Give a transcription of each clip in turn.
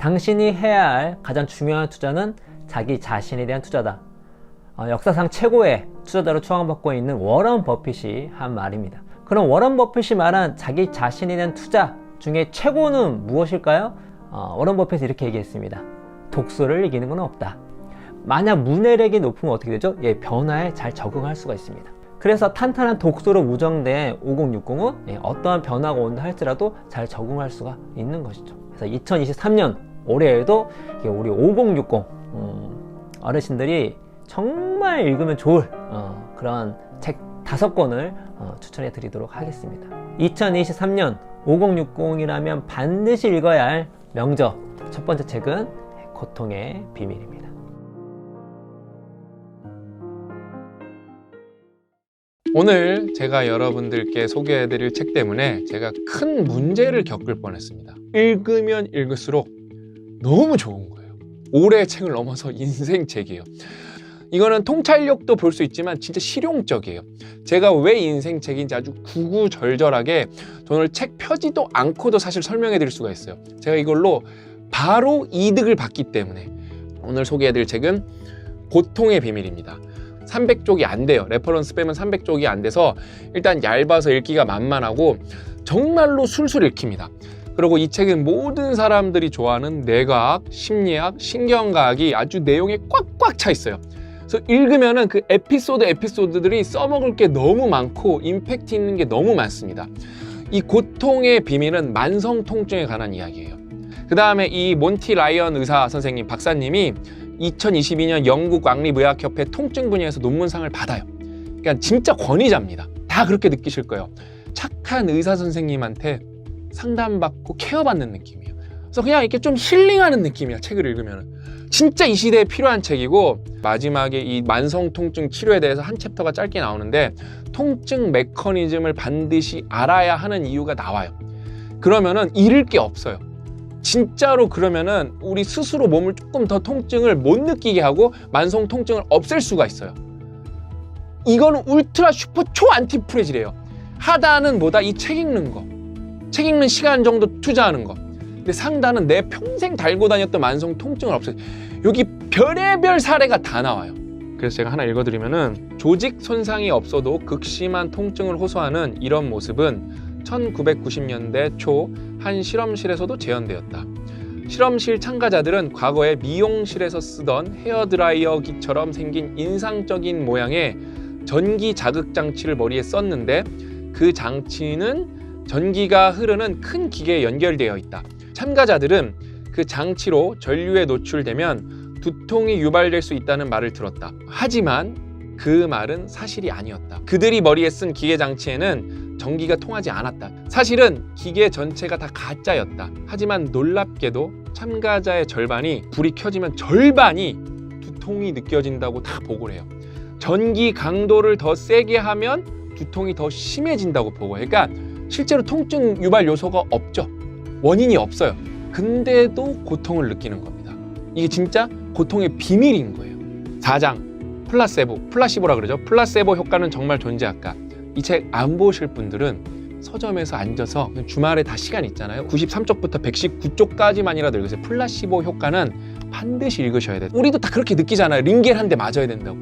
당신이 해야 할 가장 중요한 투자는 자기 자신에 대한 투자다. 역사상 최고의 투자자로 추앙받고 있는 워런 버핏이 한 말입니다. 그럼 워런 버핏이 말한 자기 자신에 대한 투자 중에 최고는 무엇일까요? 워런 버핏이 이렇게 얘기했습니다. 독서를 이기는 건 없다. 만약 문해력이 높으면 어떻게 되죠? 변화에 잘 적응할 수가 있습니다. 그래서 탄탄한 독서로 우정된 5060은 어떠한 변화가 온다 할지라도 잘 적응할 수가 있는 것이죠. 그래서 2023년 올해에도 우리 5060 어르신들이 정말 읽으면 좋을 그런 책 5권을 추천해 드리도록 하겠습니다. 2023년 5060이라면 반드시 읽어야 할 명저, 첫 번째 책은 고통의 비밀입니다. 오늘 제가 여러분들께 소개해드릴 책 때문에 제가 큰 문제를 겪을 뻔했습니다. 읽으면 읽을수록 너무 좋은 거예요. 올해의 책을 넘어서 인생 책이에요. 이거는 통찰력도 볼 수 있지만 진짜 실용적이에요. 제가 왜 인생 책인지 아주 구구절절하게 오늘 책 펴지도 않고도 사실 설명해 드릴 수가 있어요. 제가 이걸로 바로 이득을 봤기 때문에. 오늘 소개해 드릴 책은 고통의 비밀입니다. 300쪽이 안 돼요. 레퍼런스 빼면 300쪽이 안 돼서 일단 얇아서 읽기가 만만하고 정말로 술술 읽힙니다. 그리고 이 책은 모든 사람들이 좋아하는 뇌과학, 심리학, 신경과학이 아주 내용에 꽉꽉 차 있어요. 그래서 읽으면은 그 에피소드들이 써먹을 게 너무 많고 임팩트 있는 게 너무 많습니다. 이 고통의 비밀은 만성 통증에 관한 이야기예요. 그 다음에 이 몬티 라이언 의사 선생님, 박사님이 2022년 영국 왕립의학협회 통증 분야에서 논문상을 받아요. 그러니까 진짜 권위자입니다. 다 그렇게 느끼실 거예요. 착한 의사 선생님한테 상담받고 케어받는 느낌이에요. 그래서 그냥 이렇게 좀 힐링하는 느낌이야, 책을 읽으면. 진짜 이 시대에 필요한 책이고, 마지막에 이 만성 통증 치료에 대해서 한 챕터가 짧게 나오는데 통증 메커니즘을 반드시 알아야 하는 이유가 나와요. 그러면은 잃을 게 없어요. 진짜로. 그러면은 우리 스스로 몸을 조금 더 통증을 못 느끼게 하고 만성 통증을 없앨 수가 있어요. 이거는 울트라 슈퍼 초 안티프레질이에요. 하단은 뭐다? 이 책 읽는 거, 책 읽는 시간 정도 투자하는 거. 근데 상단은 내 평생 달고 다녔던 만성 통증을 없애요. 여기 별의별 사례가 다 나와요. 그래서 제가 하나 읽어드리면은, 조직 손상이 없어도 극심한 통증을 호소하는 이런 모습은 1990년대 초 한 실험실에서도 재현되었다. 실험실 참가자들은 과거에 미용실에서 쓰던 헤어드라이어기처럼 생긴 인상적인 모양의 전기 자극 장치를 머리에 썼는데, 그 장치는 전기가 흐르는 큰 기계에 연결되어 있다. 참가자들은 그 장치로 전류에 노출되면 두통이 유발될 수 있다는 말을 들었다. 하지만 그 말은 사실이 아니었다. 그들이 머리에 쓴 기계 장치에는 전기가 통하지 않았다. 사실은 기계 전체가 다 가짜였다. 하지만 놀랍게도 참가자의 절반이 불이 켜지면 절반이 두통이 느껴진다고 다 보고를 해요. 전기 강도를 더 세게 하면 두통이 더 심해진다고 보고해요. 그러니까 실제로 통증 유발 요소가 없죠. 원인이 없어요. 근데도 고통을 느끼는 겁니다. 이게 진짜 고통의 비밀인 거예요. 4장 플라시보라 그러죠. 플라세보 효과는 정말 존재할까? 이 책 안 보실 분들은 서점에서 앉아서 주말에 다 시간 있잖아요. 93쪽부터 119쪽까지만이라도 읽으세요. 플라시보 효과는 반드시 읽으셔야 돼요. 우리도 다 그렇게 느끼잖아요. 링겔 한 대 맞아야 된다고.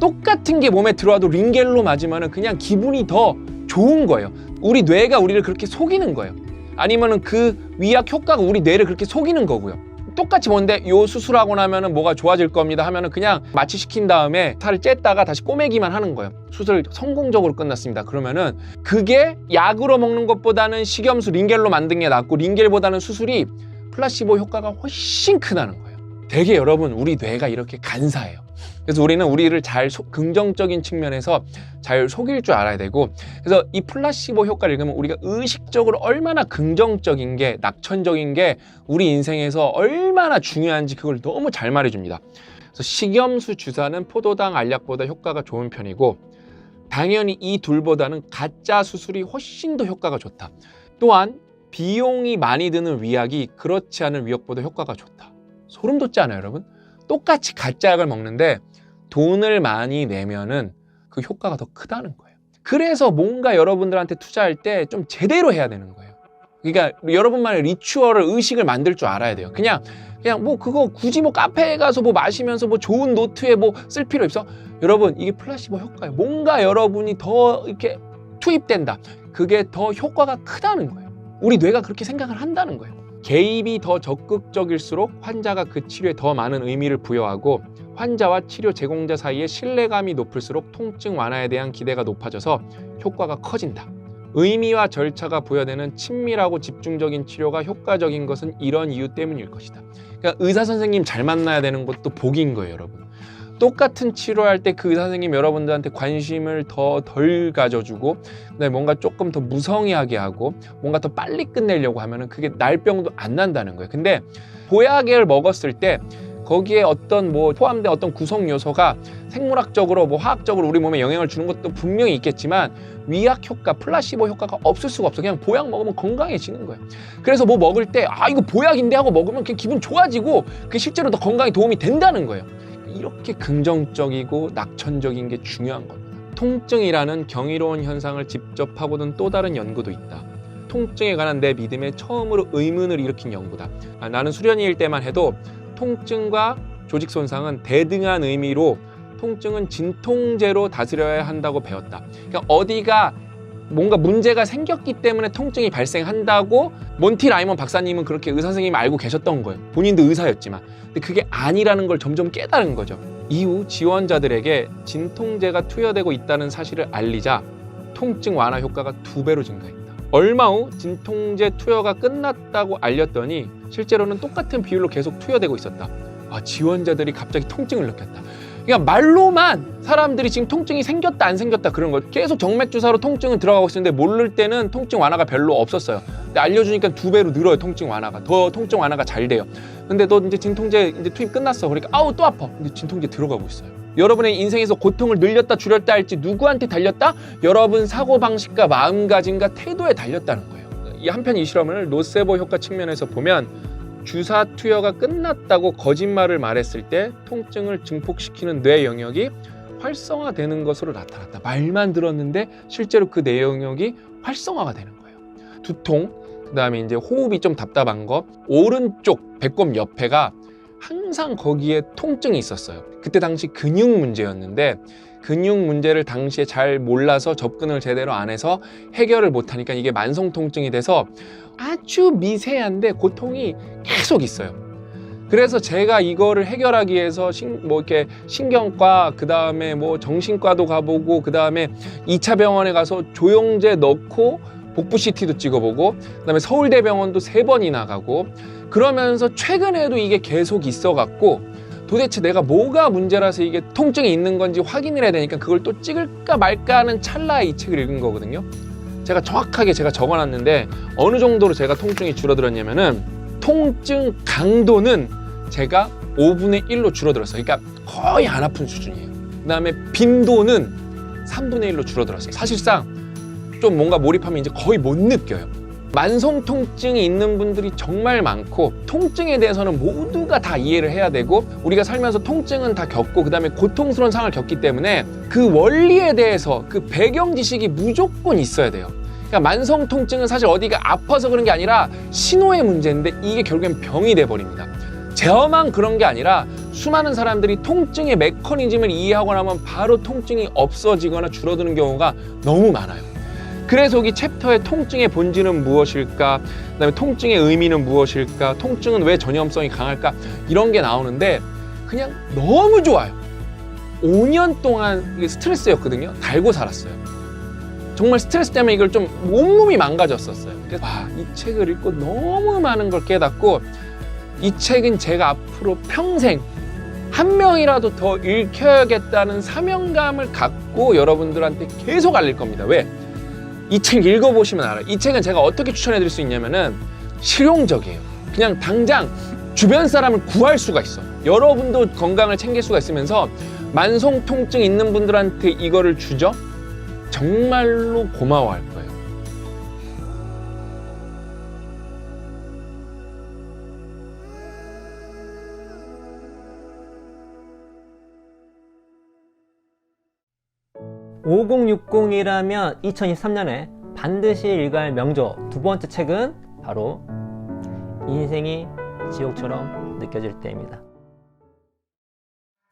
똑같은 게 몸에 들어와도 링겔로 맞으면 그냥 기분이 더 좋은 거예요. 우리 뇌가 우리를 그렇게 속이는 거예요. 아니면은 그 위약 효과가 우리 뇌를 그렇게 속이는 거고요. 똑같이 뭔데 요 수술하고 나면은 뭐가 좋아질 겁니다 하면은 그냥 마취시킨 다음에 살을 쬐다가 다시 꼬매기만 하는 거예요. 수술 성공적으로 끝났습니다. 그러면은 그게 약으로 먹는 것보다는 식염수 링겔로 만든 게 낫고, 링겔보다는 수술이 플라시보 효과가 훨씬 크다는 거예요. 되게 여러분, 우리 뇌가 이렇게 간사해요. 그래서 우리는 우리를 잘 긍정적인 측면에서 잘 속일 줄 알아야 되고, 그래서 이 플라시보 효과를 읽으면 우리가 의식적으로 얼마나 긍정적인 게, 낙천적인 게 우리 인생에서 얼마나 중요한지 그걸 너무 잘 말해줍니다. 그래서 식염수 주사는 포도당 알약보다 효과가 좋은 편이고, 당연히 이 둘보다는 가짜 수술이 훨씬 더 효과가 좋다. 또한 비용이 많이 드는 위약이 그렇지 않은 위약보다 효과가 좋다. 소름 돋지 않아요, 여러분? 똑같이 가짜 약을 먹는데 돈을 많이 내면은 그 효과가 더 크다는 거예요. 그래서 뭔가 여러분들한테 투자할 때 좀 제대로 해야 되는 거예요. 그러니까 여러분만의 리추얼을, 의식을 만들 줄 알아야 돼요. 그냥 뭐 그거 굳이 뭐 카페에 가서 뭐 마시면서 뭐 좋은 노트에 뭐 쓸 필요 있어? 여러분, 이게 플라시보 효과예요. 뭔가 여러분이 더 이렇게 투입된다. 그게 더 효과가 크다는 거예요. 우리 뇌가 그렇게 생각을 한다는 거예요. 개입이 더 적극적일수록 환자가 그 치료에 더 많은 의미를 부여하고 환자와 치료 제공자 사이의 신뢰감이 높을수록 통증 완화에 대한 기대가 높아져서 효과가 커진다. 의미와 절차가 부여되는 친밀하고 집중적인 치료가 효과적인 것은 이런 이유 때문일 것이다. 그러니까 의사 선생님 잘 만나야 되는 것도 복인 거예요, 여러분. 똑같은 치료할 때 그 의사 선생님 여러분들한테 관심을 더 덜 가져주고 그다음에 뭔가 조금 더 무성의하게 하고 뭔가 더 빨리 끝내려고 하면은 그게 날병도 안 난다는 거예요. 근데 보약을 먹었을 때 거기에 어떤 뭐 포함된 어떤 구성 요소가 생물학적으로 뭐 화학적으로 우리 몸에 영향을 주는 것도 분명히 있겠지만 위약 효과, 플라시보 효과가 없을 수가 없어. 그냥 보약 먹으면 건강해지는 거예요. 그래서 뭐 먹을 때 이거 보약인데 하고 먹으면 그냥 기분 좋아지고 그게 실제로 더 건강에 도움이 된다는 거예요. 이렇게 긍정적이고 낙천적인 게 중요한 겁니다. 통증이라는 경이로운 현상을 직접 파고든 또 다른 연구도 있다. 통증에 관한 내 믿음에 처음으로 의문을 일으킨 연구다. 나는 수련이일 때만 해도 통증과 조직 손상은 대등한 의미로 통증은 진통제로 다스려야 한다고 배웠다. 그러니까 어디가 뭔가 문제가 생겼기 때문에 통증이 발생한다고 몬티 라이먼 박사님은 그렇게 의사 선생님이 알고 계셨던 거예요. 본인도 의사였지만. 근데 그게 아니라는 걸 점점 깨달은 거죠. 이후 지원자들에게 진통제가 투여되고 있다는 사실을 알리자 통증 완화 효과가 2배로 증가했다. 얼마 후 진통제 투여가 끝났다고 알렸더니 실제로는 똑같은 비율로 계속 투여되고 있었다. 지원자들이 갑자기 통증을 느꼈다. 그러니까 말로만 사람들이 지금 통증이 생겼다 안 생겼다 그런 거 계속 정맥 주사로 통증은 들어가고 있었는데 모를 때는 통증 완화가 별로 없었어요. 근데 알려주니까 2배로 늘어요. 통증 완화가 더 통증 완화가 잘 돼요. 근데 너 이제 진통제 이제 투입 끝났어. 그러니까 또 아파. 근데 진통제 들어가고 있어요. 여러분의 인생에서 고통을 늘렸다 줄였다 할지 누구한테 달렸다? 여러분 사고방식과 마음가짐과 태도에 달렸다는 거예요. 이 한편 이 실험을 노세보 효과 측면에서 보면 주사 투여가 끝났다고 거짓말을 말했을 때 통증을 증폭시키는 뇌 영역이 활성화되는 것으로 나타났다. 말만 들었는데 실제로 그 뇌 영역이 활성화가 되는 거예요. 두통, 그다음에 이제 호흡이 좀 답답한 거, 오른쪽 배꼽 옆에가 항상 거기에 통증이 있었어요. 그때 당시 근육 문제였는데 근육 문제를 당시에 잘 몰라서 접근을 제대로 안 해서 해결을 못하니까 이게 만성 통증이 돼서 아주 미세한데 고통이 계속 있어요. 그래서 제가 이거를 해결하기 위해서 이렇게 신경과 그다음에 뭐 정신과도 가보고 그다음에 2차 병원에 가서 조영제 넣고 복부 CT도 찍어보고 그다음에 서울대병원도 3번이나 가고 그러면서 최근에도 이게 계속 있어갖고 도대체 내가 뭐가 문제라서 이게 통증이 있는 건지 확인을 해야 되니까 그걸 또 찍을까 말까 하는 찰나에 이 책을 읽은 거거든요. 제가 정확하게 적어놨는데 어느 정도로 제가 통증이 줄어들었냐면은 통증 강도는 제가 5분의 1로 줄어들었어요. 그러니까 거의 안 아픈 수준이에요. 그 다음에 빈도는 3분의 1로 줄어들었어요. 사실상 좀 뭔가 몰입하면 이제 거의 못 느껴요. 만성 통증이 있는 분들이 정말 많고 통증에 대해서는 모두가 다 이해를 해야 되고 우리가 살면서 통증은 다 겪고 그다음에 고통스러운 상황을 겪기 때문에 그 원리에 대해서 그 배경 지식이 무조건 있어야 돼요. 그러니까 만성 통증은 사실 어디가 아파서 그런 게 아니라 신호의 문제인데 이게 결국엔 병이 돼버립니다. 제어만 그런 게 아니라 수많은 사람들이 통증의 메커니즘을 이해하고 나면 바로 통증이 없어지거나 줄어드는 경우가 너무 많아요. 그래서 여기 챕터의 통증의 본질은 무엇일까? 그다음에 통증의 의미는 무엇일까? 통증은 왜 전염성이 강할까? 이런 게 나오는데 그냥 너무 좋아요. 5년 동안 이게 스트레스였거든요. 달고 살았어요. 정말 스트레스 때문에 이걸 좀 온몸이 망가졌었어요. 그래서 이 책을 읽고 너무 많은 걸 깨닫고 이 책은 제가 앞으로 평생 한 명이라도 더 읽혀야겠다는 사명감을 갖고 여러분들한테 계속 알릴 겁니다. 왜? 이 책 읽어보시면 알아요. 이 책은 제가 어떻게 추천해드릴 수 있냐면은 실용적이에요. 그냥 당장 주변 사람을 구할 수가 있어. 여러분도 건강을 챙길 수가 있으면서 만성 통증 있는 분들한테 이거를 주죠? 정말로 고마워할 거예요. (5060) 이라면 2023년에 반드시 읽어야 할 명著. 두 번째 책은 바로 인생이 지옥처럼 느껴질 때입니다.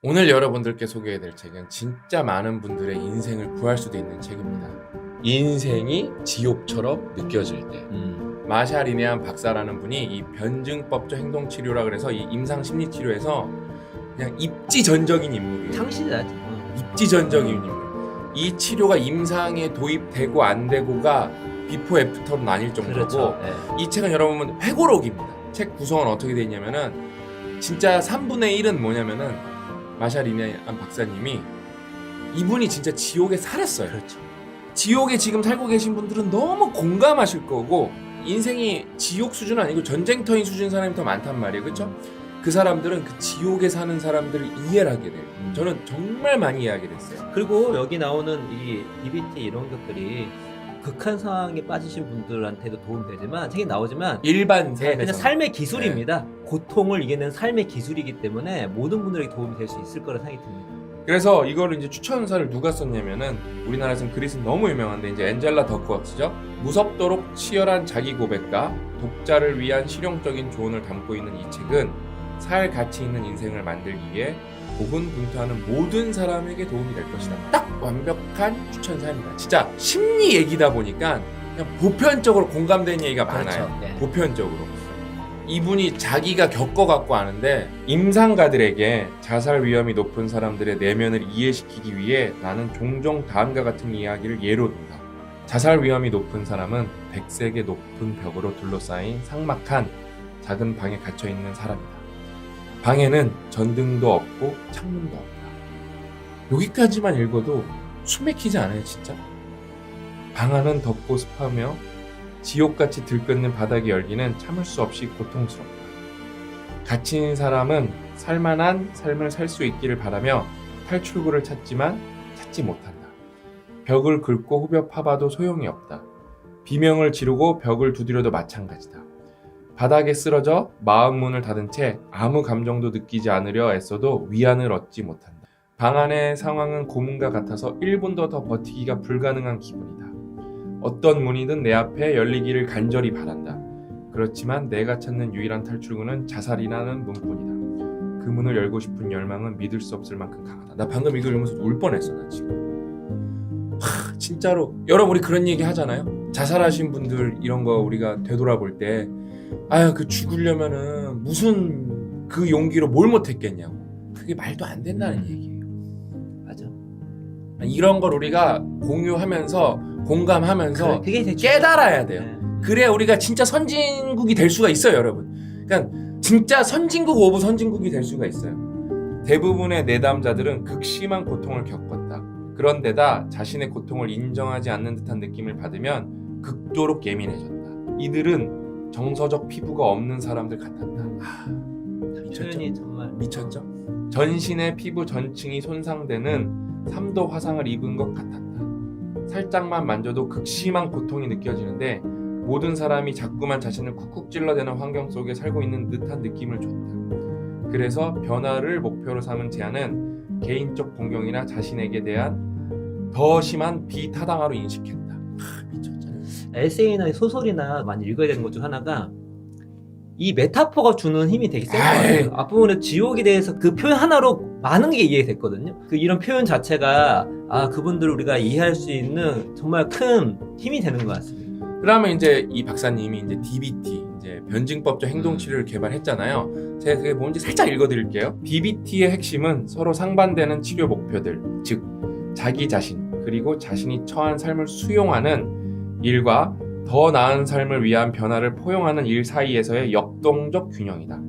오늘 여러분들께 소개해드릴 책은 진짜 많은 분들의 인생을 구할 수도 있는 책입니다. 인생이 지옥처럼 느껴질 때. 마샬 리네안 박사라는 분이 이 변증법적 행동치료라 그래서 이 임상심리치료에서 그냥 입지전적인 인물이에요. 창시자. 입지전적인 인물. 이 치료가 임상에 도입되고 안 되고가 비포 애프터로 나뉠 정도고 그렇죠. 네. 이 책은 여러분 보면 회고록입니다. 책 구성은 어떻게 되어 있냐면은 진짜 3분의 1은 뭐냐면은 마샬 리네안 박사님이 이분이 진짜 지옥에 살았어요. 그렇죠. 지옥에 지금 살고 계신 분들은 너무 공감하실 거고 인생이 지옥 수준은 아니고 전쟁터인 수준 사람이 더 많단 말이에요. 그렇죠? 그 사람들은 그 지옥에 사는 사람들을 이해를 하게 돼요. 저는 정말 많이 이해하게 됐어요. 그리고 여기 나오는 이 DBT 이런 것들이 극한 상황에 빠지신 분들한테도 도움되지만 책에 나오지만 일반 그냥 삶에서 삶의 기술입니다. 고통을 이겨낸 삶의 기술이기 때문에 모든 분들에게 도움이 될 수 있을 거라 생각이 듭니다. 그래서 이거를 이제 추천사를 누가 썼냐면은 우리나라에서는 그리스는 너무 유명한데 이제 엔젤라 더크워스죠. 무섭도록 치열한 자기 고백과 독자를 위한 실용적인 조언을 담고 있는 이 책은 살 가치 있는 인생을 만들기 위해 고군분투하는 모든 사람에게 도움이 될 것이다. 딱 완벽한 추천사입니다. 진짜 심리 얘기다 보니까 그냥 보편적으로 공감되는 얘기가 많아요. 그렇죠. 네. 보편적으로. 이분이 자기가 겪어갖고 아는데 임상가들에게 자살 위험이 높은 사람들의 내면을 이해시키기 위해 나는 종종 다음과 같은 이야기를 예로 든다. 자살 위험이 높은 사람은 백색의 높은 벽으로 둘러싸인 삭막한 작은 방에 갇혀있는 사람이다. 방에는 전등도 없고 창문도 없다. 여기까지만 읽어도 숨 막히지 않아요, 진짜? 방 안은 덥고 습하며 지옥같이 들끓는 바닥의 열기는 참을 수 없이 고통스럽다. 갇힌 사람은 살만한 삶을 살 수 있기를 바라며 탈출구를 찾지만 찾지 못한다. 벽을 긁고 후벼 파봐도 소용이 없다. 비명을 지르고 벽을 두드려도 마찬가지다. 바닥에 쓰러져 마음 문을 닫은 채 아무 감정도 느끼지 않으려 애써도 위안을 얻지 못한다. 방 안의 상황은 고문과 같아서 1분도 더 버티기가 불가능한 기분이다. 어떤 문이든 내 앞에 열리기를 간절히 바란다. 그렇지만 내가 찾는 유일한 탈출구는 자살이라는 문뿐이다. 그 문을 열고 싶은 열망은 믿을 수 없을 만큼 강하다. 나 방금 이거 읽으면서 울 뻔했어, 나 지금. 진짜로 여러분 우리 그런 얘기 하잖아요. 자살하신 분들 이런 거 우리가 되돌아볼 때 아유 그 죽으려면은 무슨 그 용기로 뭘 못했겠냐고. 그게 말도 안 된다는 얘기예요. 맞아. 이런 걸 우리가 공유하면서 공감하면서 그게 되게 깨달아야 돼요. 네. 그래야 우리가 진짜 선진국이 될 수가 있어요, 여러분. 그러니까 진짜 선진국 오브 선진국이 될 수가 있어요. 대부분의 내담자들은 극심한 고통을 겪었다. 그런데다 자신의 고통을 인정하지 않는 듯한 느낌을 받으면 극도로 예민해졌다. 이들은 정서적 피부가 없는 사람들 같았다. 미쳤죠? 표현이 정말 미쳤죠? 전신의 피부 전층이 손상되는 3도 화상을 입은 것 같았다. 살짝만 만져도 극심한 고통이 느껴지는데 모든 사람이 자꾸만 자신을 쿡쿡 찔러대는 환경 속에 살고 있는 듯한 느낌을 줬다. 그래서 변화를 목표로 삼은 제안은 개인적 동경이나 자신에게 대한 더 심한 비타당화로 인식했다. 미쳤잖아요. 에세이나 소설이나 많이 읽어야 되는 것 중 하나가 이 메타포가 주는 힘이 되게 센 것 같아요. 앞부분에 지옥에 대해서 그 표현 하나로 많은 게 이해됐거든요. 그 이런 표현 자체가 그분들을 우리가 이해할 수 있는 정말 큰 힘이 되는 것 같습니다. 그러면 이제 이 박사님이 이제 DBT, 이제 변증법적 행동치료를 개발했잖아요. 제가 그게 뭔지 살짝 읽어드릴게요. DBT의 핵심은 서로 상반되는 치료 목표들, 즉 자기 자신 그리고 자신이 처한 삶을 수용하는 일과 더 나은 삶을 위한 변화를 포용하는 일 사이에서의 역동적 균형이다.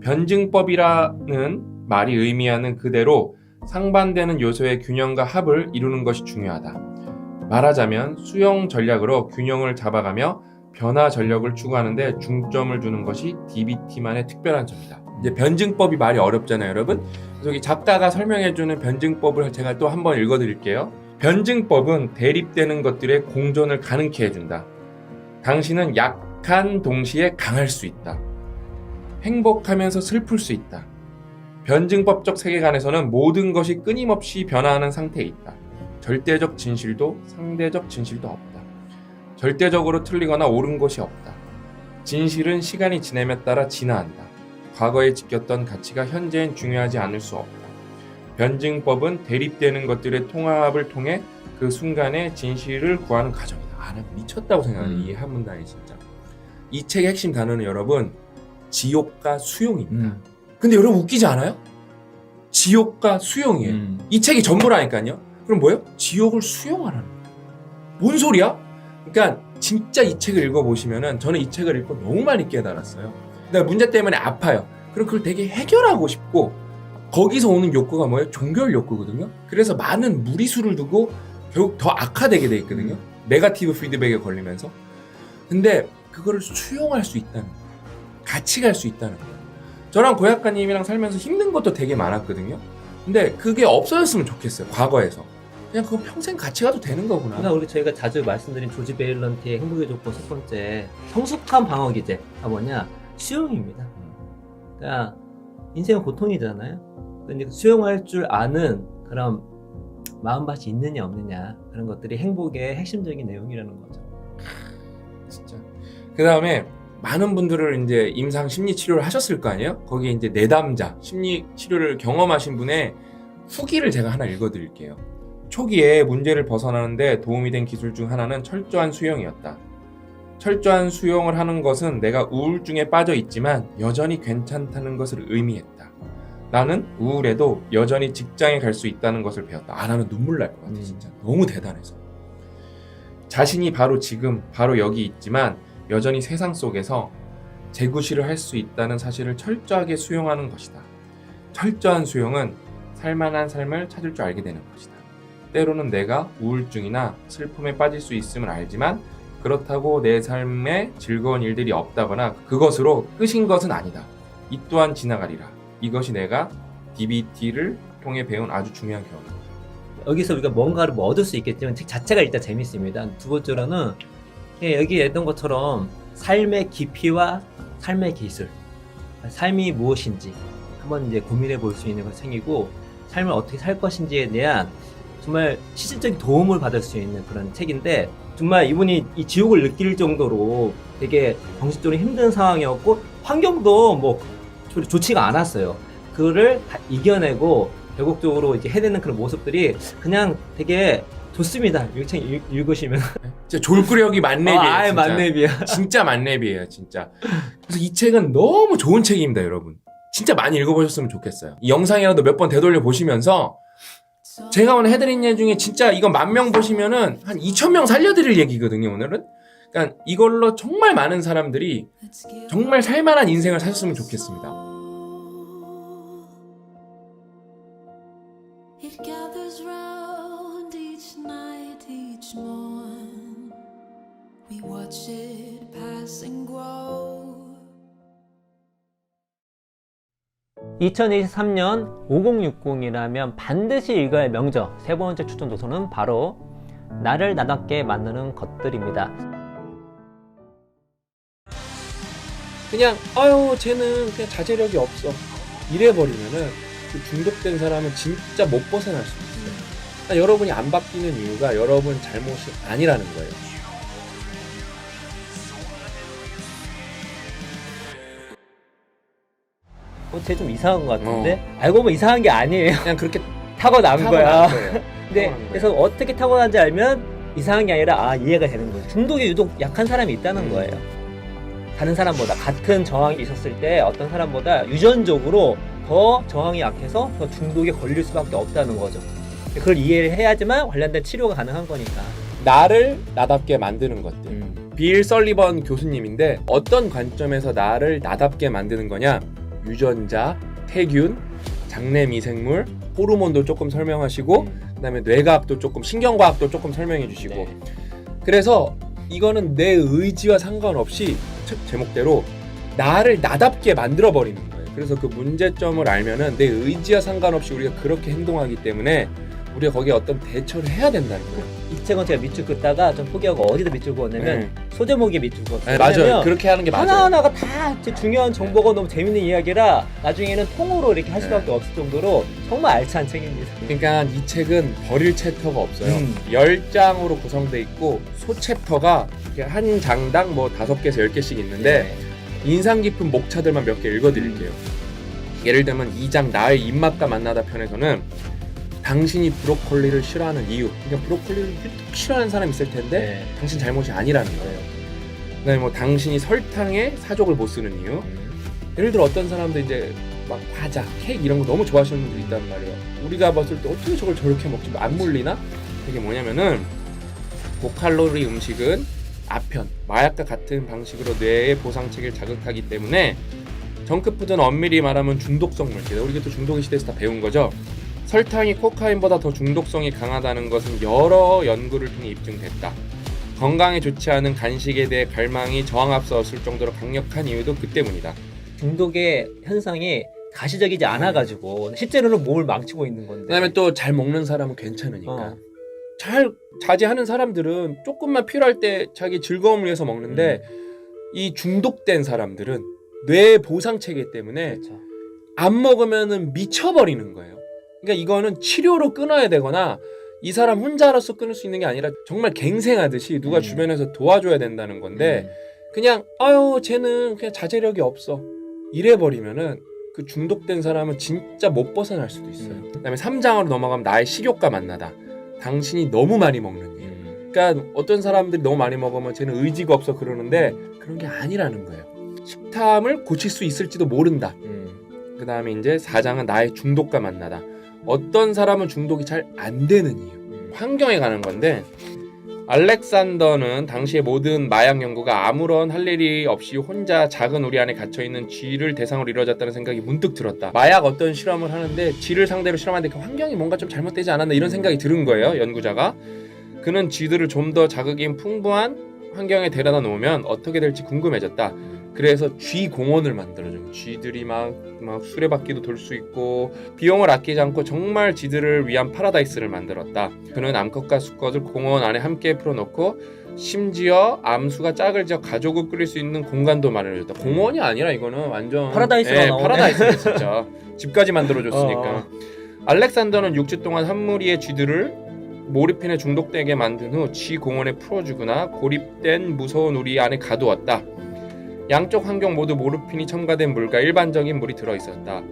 변증법이라는 말이 의미하는 그대로 상반되는 요소의 균형과 합을 이루는 것이 중요하다. 말하자면 수용 전략으로 균형을 잡아가며 변화 전력을 추구하는 데 중점을 두는 것이 DBT만의 특별한 점이다. 이제 변증법이 말이 어렵잖아요, 여러분. 그래서 여기 작가가 설명해주는 변증법을 제가 또 한번 읽어드릴게요. 변증법은 대립되는 것들의 공존을 가능케 해준다. 당신은 약한 동시에 강할 수 있다. 행복하면서 슬플 수 있다. 변증법적 세계관에서는 모든 것이 끊임없이 변화하는 상태에 있다. 절대적 진실도 상대적 진실도 없다. 절대적으로 틀리거나 옳은 것이 없다. 진실은 시간이 지남에 따라 진화한다. 과거에 지켰던 가치가 현재엔 중요하지 않을 수 없다. 변증법은 대립되는 것들의 통합을 통해 그 순간의 진실을 구하는 과정이다. 아, 나 미쳤다고 생각하네. 이 한 문단이 진짜. 이 책의 핵심 단어는 여러분 지옥과 수용입니다. 근데 여러분 웃기지 않아요? 지옥과 수용이에요. 이 책이 전부라니까요. 그럼 뭐예요? 지옥을 수용하라는 거예요. 뭔 소리야? 그러니까 진짜 이 책을 읽어보시면은 저는 이 책을 읽고 너무 많이 깨달았어요. 내가 문제 때문에 아파요. 그럼 그걸 되게 해결하고 싶고 거기서 오는 욕구가 뭐예요? 종결 욕구거든요. 그래서 많은 무리수를 두고 결국 더 악화되게 돼 있거든요. 네거티브 피드백에 걸리면서. 근데 그거를 수용할 수 있다는 거예요. 같이 갈 수 있다는 거예요. 저랑 고약가님이랑 살면서 힘든 것도 되게 많았거든요. 근데 그게 없어졌으면 좋겠어요. 과거에서. 그냥 그거 평생 같이 가도 되는 거구나. 그러니까 우리 저희가 자주 말씀드린 조지 베일런트의 행복의 조건 첫 번째 성숙한 방어 기제가 뭐냐? 수용입니다. 그러니까 인생은 고통이잖아요. 근데 수용할 줄 아는 그런 마음밭이 있느냐 없느냐 그런 것들이 행복의 핵심적인 내용이라는 거죠. 진짜. 그 다음에 많은 분들을 이제 임상 심리 치료를 하셨을 거 아니에요? 거기에 이제 내담자 심리 치료를 경험하신 분의 후기를 제가 하나 읽어드릴게요. 초기에 문제를 벗어나는데 도움이 된 기술 중 하나는 철저한 수용이었다. 철저한 수용을 하는 것은 내가 우울증에 빠져 있지만 여전히 괜찮다는 것을 의미했다. 나는 우울해도 여전히 직장에 갈 수 있다는 것을 배웠다. 아, 나는 눈물 날 것 같아 진짜. 너무 대단해서. 자신이 바로 지금 바로 여기 있지만 여전히 세상 속에서 재구실을 할 수 있다는 사실을 철저하게 수용하는 것이다. 철저한 수용은 살만한 삶을 찾을 줄 알게 되는 것이다. 때로는 내가 우울증이나 슬픔에 빠질 수 있음을 알지만 그렇다고 내 삶에 즐거운 일들이 없다거나 그것으로 끝인 것은 아니다. 이 또한 지나가리라. 이것이 내가 DBT를 통해 배운 아주 중요한 경험이다. 여기서 우리가 뭔가를 뭐 얻을 수 있겠지만 책 자체가 일단 재밌습니다. 두 번째로는 여기 했던 것처럼 삶의 깊이와 삶의 기술, 삶이 무엇인지 한번 이제 고민해 볼 수 있는 것 생기고 삶을 어떻게 살 것인지에 대한 정말 실질적인 도움을 받을 수 있는 그런 책인데 정말 이분이 이 지옥을 느낄 정도로 되게 정신적으로 힘든 상황이었고 환경도 뭐 좋지가 않았어요. 그거를 다 이겨내고 결국적으로 이제 해내는 그런 모습들이 그냥 되게 좋습니다. 이 책 읽으시면. 진짜 졸구력이 만렙이에요. 아예 진짜. 만렙이야. 진짜 만렙이에요, 진짜. 그래서 이 책은 너무 좋은 책입니다, 여러분. 진짜 많이 읽어보셨으면 좋겠어요. 이 영상이라도 몇 번 되돌려 보시면서 제가 오늘 해드린 얘기 중에 진짜 이거 10,000명 보시면은 한 2,000명 살려드릴 얘기거든요, 오늘은. 그러니까 이걸로 정말 많은 사람들이 정말 살만한 인생을 사셨으면 좋겠습니다. It gathers round each night, each morn. We watch it pass and grow. 2023년 5060이라면 반드시 읽어야 할 명저 세 번째 추천 도서는 바로 나를 나답게 만드는 것들입니다. 그냥 아유 쟤는 그냥 자제력이 없어 이래버리면은 그 중독된 사람은 진짜 못 벗어날 수 있어요. 그러니까 여러분이 안 바뀌는 이유가 여러분 잘못이 아니라는 거예요. 쟤 좀 이상한 것 같은데 알고 보면 이상한 게 아니에요. 그냥 그렇게 타고난 거야. 거예요. 근데 그래서 어떻게 타고난지 알면 이상한 게 아니라 이해가 되는 거죠. 중독에 유독 약한 사람이 있다는 거예요. 다른 사람보다 같은 저항이 있었을 때 어떤 사람보다 유전적으로 더 저항이 약해서 더 중독에 걸릴 수밖에 없다는 거죠. 그걸 이해를 해야지만 관련된 치료가 가능한 거니까. 나를 나답게 만드는 것들. 빌 설리번 교수님인데 어떤 관점에서 나를 나답게 만드는 거냐? 유전자, 태균, 장내 미생물, 호르몬도 조금 설명하시고 그다음에 뇌과학도 조금, 신경과학도 조금 설명해 주시고 네. 그래서 이거는 내 의지와 상관없이 책 제목대로 나를 나답게 만들어 버리는 거예요. 그래서 그 문제점을 알면은 내 의지와 상관없이 우리가 그렇게 행동하기 때문에 우리가 거기에 어떤 대처를 해야 된다는 거예요. 이 책은 제가 밑줄 긋다가 좀 포기하고 어디다 밑줄 그었냐면 소제목에 밑줄 그었어요. 네, 맞아요. 그렇게 하는 게 맞아요. 하나하나가 다 중요한 정보가 너무 재밌는 이야기라 나중에는 통으로 이렇게 할 수밖에 없을 정도로 정말 알찬 책입니다. 그러니까 이 책은 버릴 챕터가 없어요. 10장으로 구성돼 있고 소 챕터가 한 장당 뭐 5개에서 10개씩 있는데 인상 깊은 목차들만 몇 개 읽어드릴게요. 예를 들면 2장 나의 입맛과 만나다 편에서는 당신이 브로콜리를 싫어하는 이유. 그러니까 브로콜리를 유독 싫어하는 사람이 있을 텐데 당신 잘못이 아니라는 거예요. 그다음에 뭐 당신이 설탕에 사족을 못 쓰는 이유. 예를 들어 어떤 사람들 이제 막 과자, 케이크 이런 거 너무 좋아하시는 분들이 있단 말이에요. 우리가 봤을 때 어떻게 저걸 저렇게 먹지? 안 물리나? 이게 뭐냐면은 고칼로리 음식은 아편, 마약과 같은 방식으로 뇌의 보상체계를 자극하기 때문에 정크푸드는 엄밀히 말하면 중독성 물질. 우리가 또 중독의 시대에서 다 배운 거죠. 설탕이 코카인보다 더 중독성이 강하다는 것은 여러 연구를 통해 입증됐다. 건강에 좋지 않은 간식에 대해 갈망이 저항 앞섰을 정도로 강력한 이유도 그 때문이다. 중독의 현상이 가시적이지 않아가지고 실제로는 몸을 망치고 있는 건데. 그다음에 또 잘 먹는 사람은 괜찮으니까. 어. 잘 자제하는 사람들은 조금만 필요할 때 자기 즐거움을 위해서 먹는데 이 중독된 사람들은 뇌 보상 체계 때문에 그렇죠. 안 먹으면은 미쳐버리는 거예요. 그러니까 이거는 치료로 끊어야 되거나 이 사람 혼자로서 끊을 수 있는 게 아니라 정말 갱생하듯이 누가 주변에서 도와줘야 된다는 건데 그냥 아유 쟤는 그냥 자제력이 없어 이래버리면은 그 중독된 사람은 진짜 못 벗어날 수도 있어요. 그다음에 3장으로 넘어가면 나의 식욕과 만나다. 당신이 너무 많이 먹는 이유. 그러니까 어떤 사람들이 너무 많이 먹으면 쟤는 의지가 없어 그러는데 그런 게 아니라는 거예요. 식탐을 고칠 수 있을지도 모른다. 그 다음에 이제 4장은 나의 중독과 만나다. 어떤 사람은 중독이 잘 안 되는 이유. 환경에 관한 건데 알렉산더는 당시의 모든 마약 연구가 아무런 할 일이 없이 혼자 작은 우리 안에 갇혀있는 쥐를 대상으로 이루어졌다는 생각이 문득 들었다. 마약 어떤 실험을 하는데 쥐를 상대로 실험하는데 그 환경이 뭔가 좀 잘못되지 않았나 이런 생각이 들은 거예요. 연구자가. 그는 쥐들을 좀 더 자극이 풍부한 환경에 데려다 놓으면 어떻게 될지 궁금해졌다. 그래서 쥐 공원을 만들어준 쥐들이 막 수레바퀴도 돌 수 있고 비용을 아끼지 않고 정말 쥐들을 위한 파라다이스를 만들었다. 그는 암컷과 수컷을 공원 안에 함께 풀어놓고 심지어 암수가 짝을 지어 가족을 꾸릴 수 있는 공간도 마련해줬다. 공원이 아니라 이거는 완전 파라다이스가 나오네. 파라다이스네 진짜. 집까지 만들어줬으니까. 알렉산더는 6주 동안 한 무리의 쥐들을 모르핀에 중독되게 만든 후 쥐 공원에 풀어주거나 고립된 무서운 우리 안에 가두었다. 양쪽 환경 모두 모르핀이 첨가된 물과 일반적인 물이 들어있었다.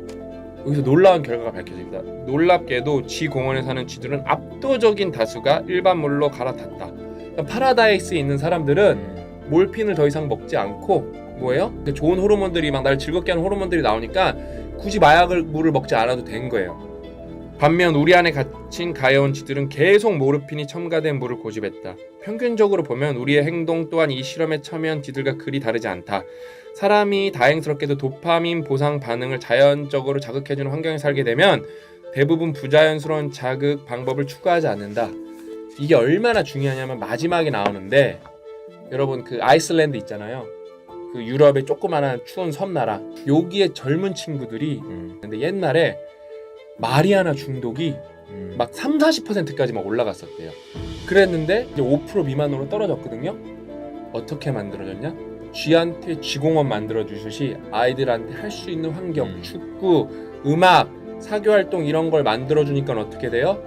여기서 놀라운 결과가 밝혀집니다. 놀랍게도 쥐 공원에 사는 쥐들은 압도적인 다수가 일반 물로 갈아탔다. 그러니까 파라다이스에 있는 사람들은 몰핀을 더 이상 먹지 않고 뭐예요? 좋은 호르몬들이 막 나를 즐겁게 하는 호르몬들이 나오니까 굳이 물을 먹지 않아도 된 거예요. 반면 우리 안에 갇힌 가여운 쥐들은 계속 모르핀이 첨가된 물을 고집했다. 평균적으로 보면 우리의 행동 또한 이 실험에 참여한 쥐들과 그리 다르지 않다. 사람이 다행스럽게도 도파민 보상 반응을 자연적으로 자극해주는 환경에 살게 되면 대부분 부자연스러운 자극 방법을 추구하지 않는다. 이게 얼마나 중요하냐면 마지막에 나오는데 여러분 그 아이슬란드 있잖아요. 그 유럽의 조그마한 추운 섬나라. 여기에 젊은 친구들이 근데 옛날에 마리아나 중독이 막 30-40%까지 막 올라갔었대요. 그랬는데 이제 5% 미만으로 떨어졌거든요. 어떻게 만들어졌냐? 쥐한테 쥐공원 만들어주듯이 아이들한테 할 수 있는 환경, 축구, 음악, 사교활동 이런 걸 만들어주니까 어떻게 돼요?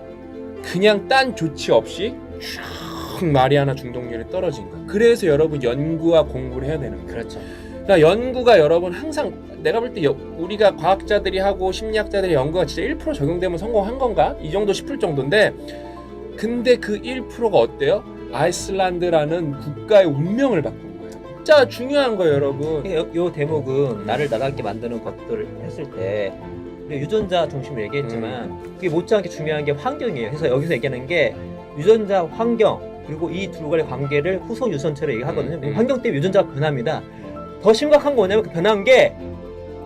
그냥 딴 조치 없이 쭉 마리아나 중독률이 떨어진 거예요. 그래서 여러분 연구와 공부를 해야 되는 거예요. 그렇죠. 그러니까 연구가 여러분 항상 내가 볼 때 우리가 과학자들이 하고 심리학자들이 연구가 진짜 1% 적용되면 성공한 건가? 이 정도 싶을 정도인데 근데 그 1%가 어때요? 아이슬란드라는 국가의 운명을 바꾼 거예요. 진짜 중요한 거예요 여러분. 요 대목은 나를 나답게 만드는 것들을 했을 때 유전자 중심으로 얘기했지만 그게 못지않게 중요한 게 환경이에요. 그래서 여기서 얘기하는 게 유전자, 환경 그리고 이 두 가지 관계를 후속 유전체로 얘기하거든요. 환경 때문에 유전자가 변합니다. 더 심각한 거 뭐냐면 그 변한 게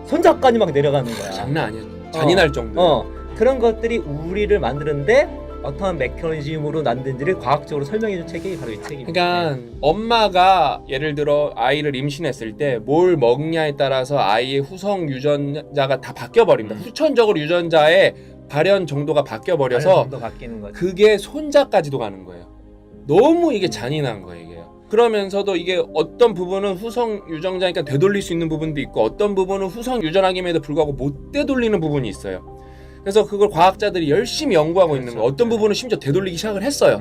손자까지 막 내려가는 거야. 장난 아니야. 잔인할 정도. 그런 것들이 우리를 만드는데 어떠한 메커니즘으로 만든지를 과학적으로 설명해준 책이 바로 이 책입니다. 그러니까 엄마가 예를 들어 아이를 임신했을 때 뭘 먹냐에 따라서 아이의 후성 유전자가 다 바뀌어버립니다. 후천적으로 유전자의 발현 정도가 바뀌어버려서 바뀌는 거죠. 그게 손자까지도 가는 거예요. 너무 이게 잔인한 거예요. 이게. 그러면서도 이게 어떤 부분은 후성 유전자니까 되돌릴 수 있는 부분도 있고 어떤 부분은 후성 유전학임에도 불구하고 못 되돌리는 부분이 있어요. 그래서 그걸 과학자들이 열심히 연구하고 있는 거예요. 어떤 부분은 심지어 되돌리기 시작을 했어요.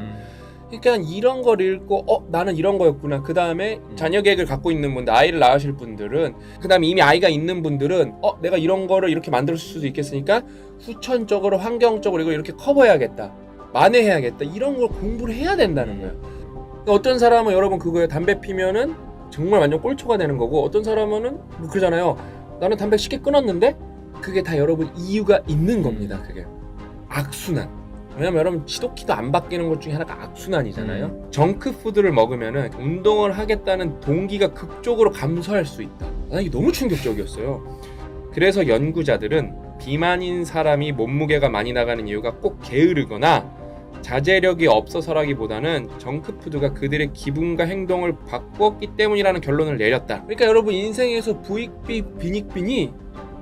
그러니까 이런 걸 읽고 나는 이런 거였구나. 그 다음에 자녀 계획을 갖고 있는 분들, 아이를 낳으실 분들은, 그 다음에 이미 아이가 있는 분들은 내가 이런 거를 이렇게 만들 수도 있겠으니까 후천적으로 환경적으로 이걸 이렇게 커버해야겠다, 만회해야겠다, 이런 걸 공부를 해야 된다는 거예요. 그러니까 어떤 사람은 여러분 그거에 담배 피면은 정말 완전 꼴초가 되는 거고, 어떤 사람은 뭐 그러잖아요. 나는 담배 쉽게 끊었는데, 그게 다 여러분 이유가 있는 겁니다. 그게 악순환. 왜냐면 여러분 지도키도 안 바뀌는 것 중에 하나가 악순환이잖아요. 정크푸드를 먹으면은 운동을 하겠다는 동기가 극적으로 감소할 수 있다. 난 이게 너무 충격적이었어요. 그래서 연구자들은 비만인 사람이 몸무게가 많이 나가는 이유가 꼭 게으르거나 자제력이 없어서라기보다는 정크푸드가 그들의 기분과 행동을 바꿨기 때문이라는 결론을 내렸다. 그러니까 여러분 인생에서 부익비, 빈익빈이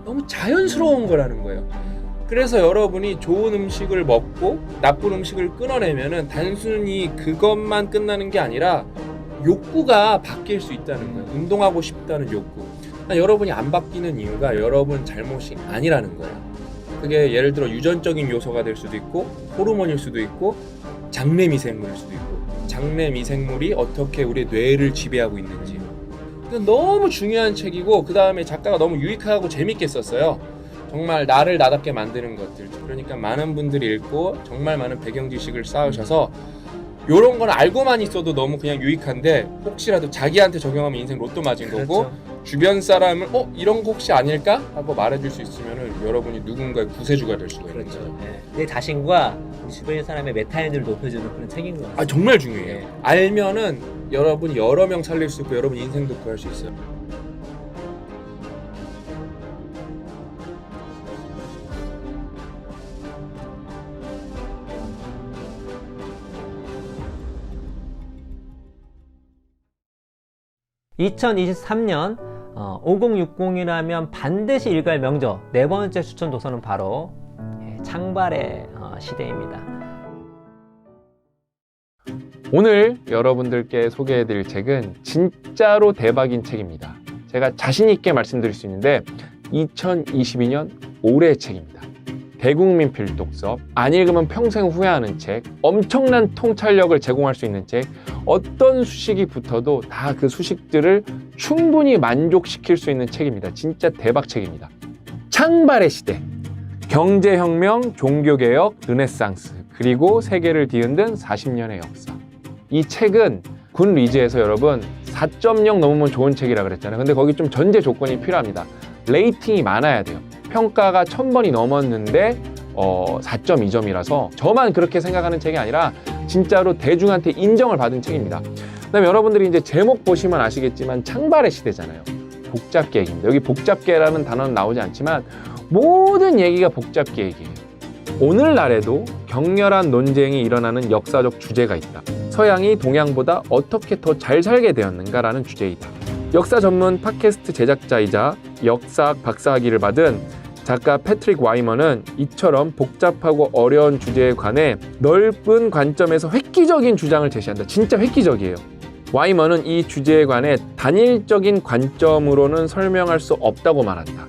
너무 자연스러운 거라는 거예요. 그래서 여러분이 좋은 음식을 먹고 나쁜 음식을 끊어내면은 단순히 그것만 끝나는 게 아니라 욕구가 바뀔 수 있다는 거예요. 운동하고 싶다는 욕구. 여러분이 안 바뀌는 이유가 여러분 잘못이 아니라는 거예요. 그게 예를 들어 유전적인 요소가 될 수도 있고, 호르몬일 수도 있고, 장내 미생물일 수도 있고, 장내 미생물이 어떻게 우리 뇌를 지배하고 있는지. 너무 중요한 책이고, 그 다음에 작가가 너무 유익하고 재밌게 썼어요. 정말 나를 나답게 만드는 것들. 그러니까 많은 분들이 읽고 정말 많은 배경 지식을 쌓으셔서 요런 건 알고만 있어도 너무 그냥 유익한데, 혹시라도 자기한테 적용하면 인생 로또 맞은 거고, 주변 사람을 이런 거 혹시 아닐까? 하고 말해줄 수 있으면 여러분이 누군가의 구세주가 될 수가 있는 거죠. 내 자신과 주변 사람의 메타인을 높여주는 그런 책인 것 같아요. 정말 중요해요. 알면은 여러분이 여러 명 살릴 수 있고 여러분 인생도 구할 수 있어요. (2023년) 5060이라면 반드시 읽어야 할 명저 네 번째 추천 도서는 바로 창발의 시대입니다. 오늘 여러분들께 소개해드릴 책은 진짜로 대박인 책입니다. 제가 자신 있게 말씀드릴 수 있는데 2022년 올해의 책입니다. 대국민 필독서, 안 읽으면 평생 후회하는 책, 엄청난 통찰력을 제공할 수 있는 책, 어떤 수식이 붙어도 다 그 수식들을 충분히 만족시킬 수 있는 책입니다. 진짜 대박 책입니다. 창발의 시대, 경제혁명, 종교개혁, 르네상스, 그리고 세계를 뒤흔든 40년의 역사. 이 책은 군 리즈에서 여러분 4.0 넘으면 좋은 책이라 그랬잖아요. 근데 거기 좀 전제 조건이 필요합니다. 레이팅이 많아야 돼요. 평가가 1000번이 넘었는데 4.2점이라서 저만 그렇게 생각하는 책이 아니라 진짜로 대중한테 인정을 받은 책입니다. 그다음에 여러분들이 이제 제목 보시면 아시겠지만 창발의 시대잖아요. 복잡계획입니다. 여기 복잡계라는 단어는 나오지 않지만 모든 얘기가 복잡계획이에요. 오늘날에도 격렬한 논쟁이 일어나는 역사적 주제가 있다. 서양이 동양보다 어떻게 더 잘 살게 되었는가라는 주제이다. 역사 전문 팟캐스트 제작자이자 역사학 박사학위를 받은 작가 패트릭 와이먼은 이처럼 복잡하고 어려운 주제에 관해 넓은 관점에서 획기적인 주장을 제시한다. 진짜 획기적이에요. 와이먼은 이 주제에 관해 단일적인 관점으로는 설명할 수 없다고 말한다.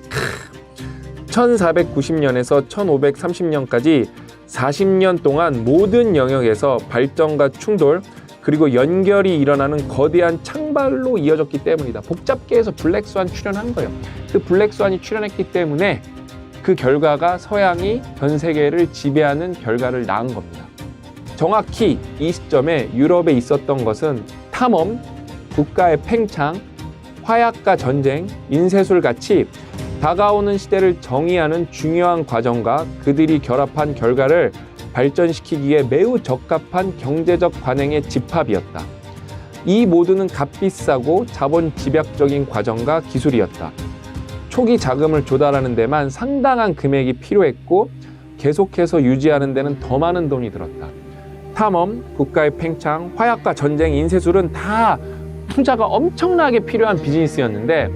1490년에서 1530년까지 40년 동안 모든 영역에서 발전과 충돌, 그리고 연결이 일어나는 거대한 창발로 이어졌기 때문이다. 복잡계에서 블랙스완 출현한 거예요. 그 블랙스완이 출현했기 때문에 그 결과가 서양이 전 세계를 지배하는 결과를 낳은 겁니다. 정확히 이 시점에 유럽에 있었던 것은 탐험, 국가의 팽창, 화약과 전쟁, 인쇄술 같이 다가오는 시대를 정의하는 중요한 과정과 그들이 결합한 결과를 발전시키기에 매우 적합한 경제적 관행의 집합이었다. 이 모두는 값비싸고 자본 집약적인 과정과 기술이었다. 초기 자금을 조달하는 데만 상당한 금액이 필요했고 계속해서 유지하는 데는 더 많은 돈이 들었다. 탐험, 국가의 팽창, 화약과 전쟁, 인쇄술은 다 투자가 엄청나게 필요한 비즈니스였는데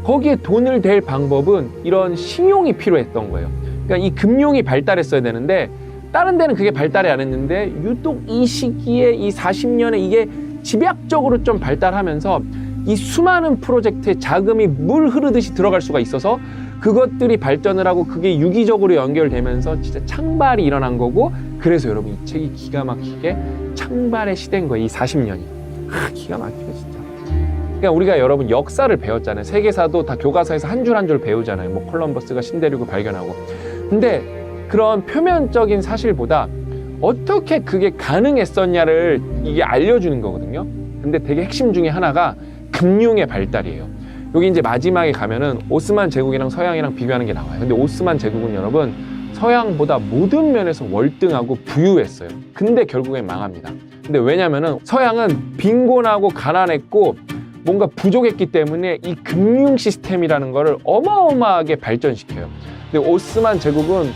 거기에 돈을 댈 방법은 이런 신용이 필요했던 거예요. 그러니까 이 금융이 발달했어야 되는데 다른 데는 그게 발달이 안 했는데 유독 이 시기에 이 40년에 이게 집약적으로 좀 발달하면서 이 수많은 프로젝트에 자금이 물 흐르듯이 들어갈 수가 있어서 그것들이 발전을 하고 그게 유기적으로 연결되면서 진짜 창발이 일어난 거고, 그래서 여러분 이 책이 기가 막히게 창발의 시대인 거예요. 이 40년이. 기가 막히게 진짜. 그러니까 우리가 여러분 역사를 배웠잖아요. 세계사도 다 교과서에서 한 줄 한 줄 배우잖아요. 뭐 콜럼버스가 신대륙을 발견하고. 근데 그런 표면적인 사실보다 어떻게 그게 가능했었냐를 이게 알려주는 거거든요. 근데 되게 핵심 중에 하나가 금융의 발달이에요. 여기 이제 마지막에 가면은 오스만 제국이랑 서양이랑 비교하는 게 나와요. 근데 오스만 제국은 여러분 서양보다 모든 면에서 월등하고 부유했어요. 근데 결국엔 망합니다. 근데 왜냐면은 서양은 빈곤하고 가난했고 뭔가 부족했기 때문에 이 금융 시스템이라는 거를 어마어마하게 발전시켜요. 근데 오스만 제국은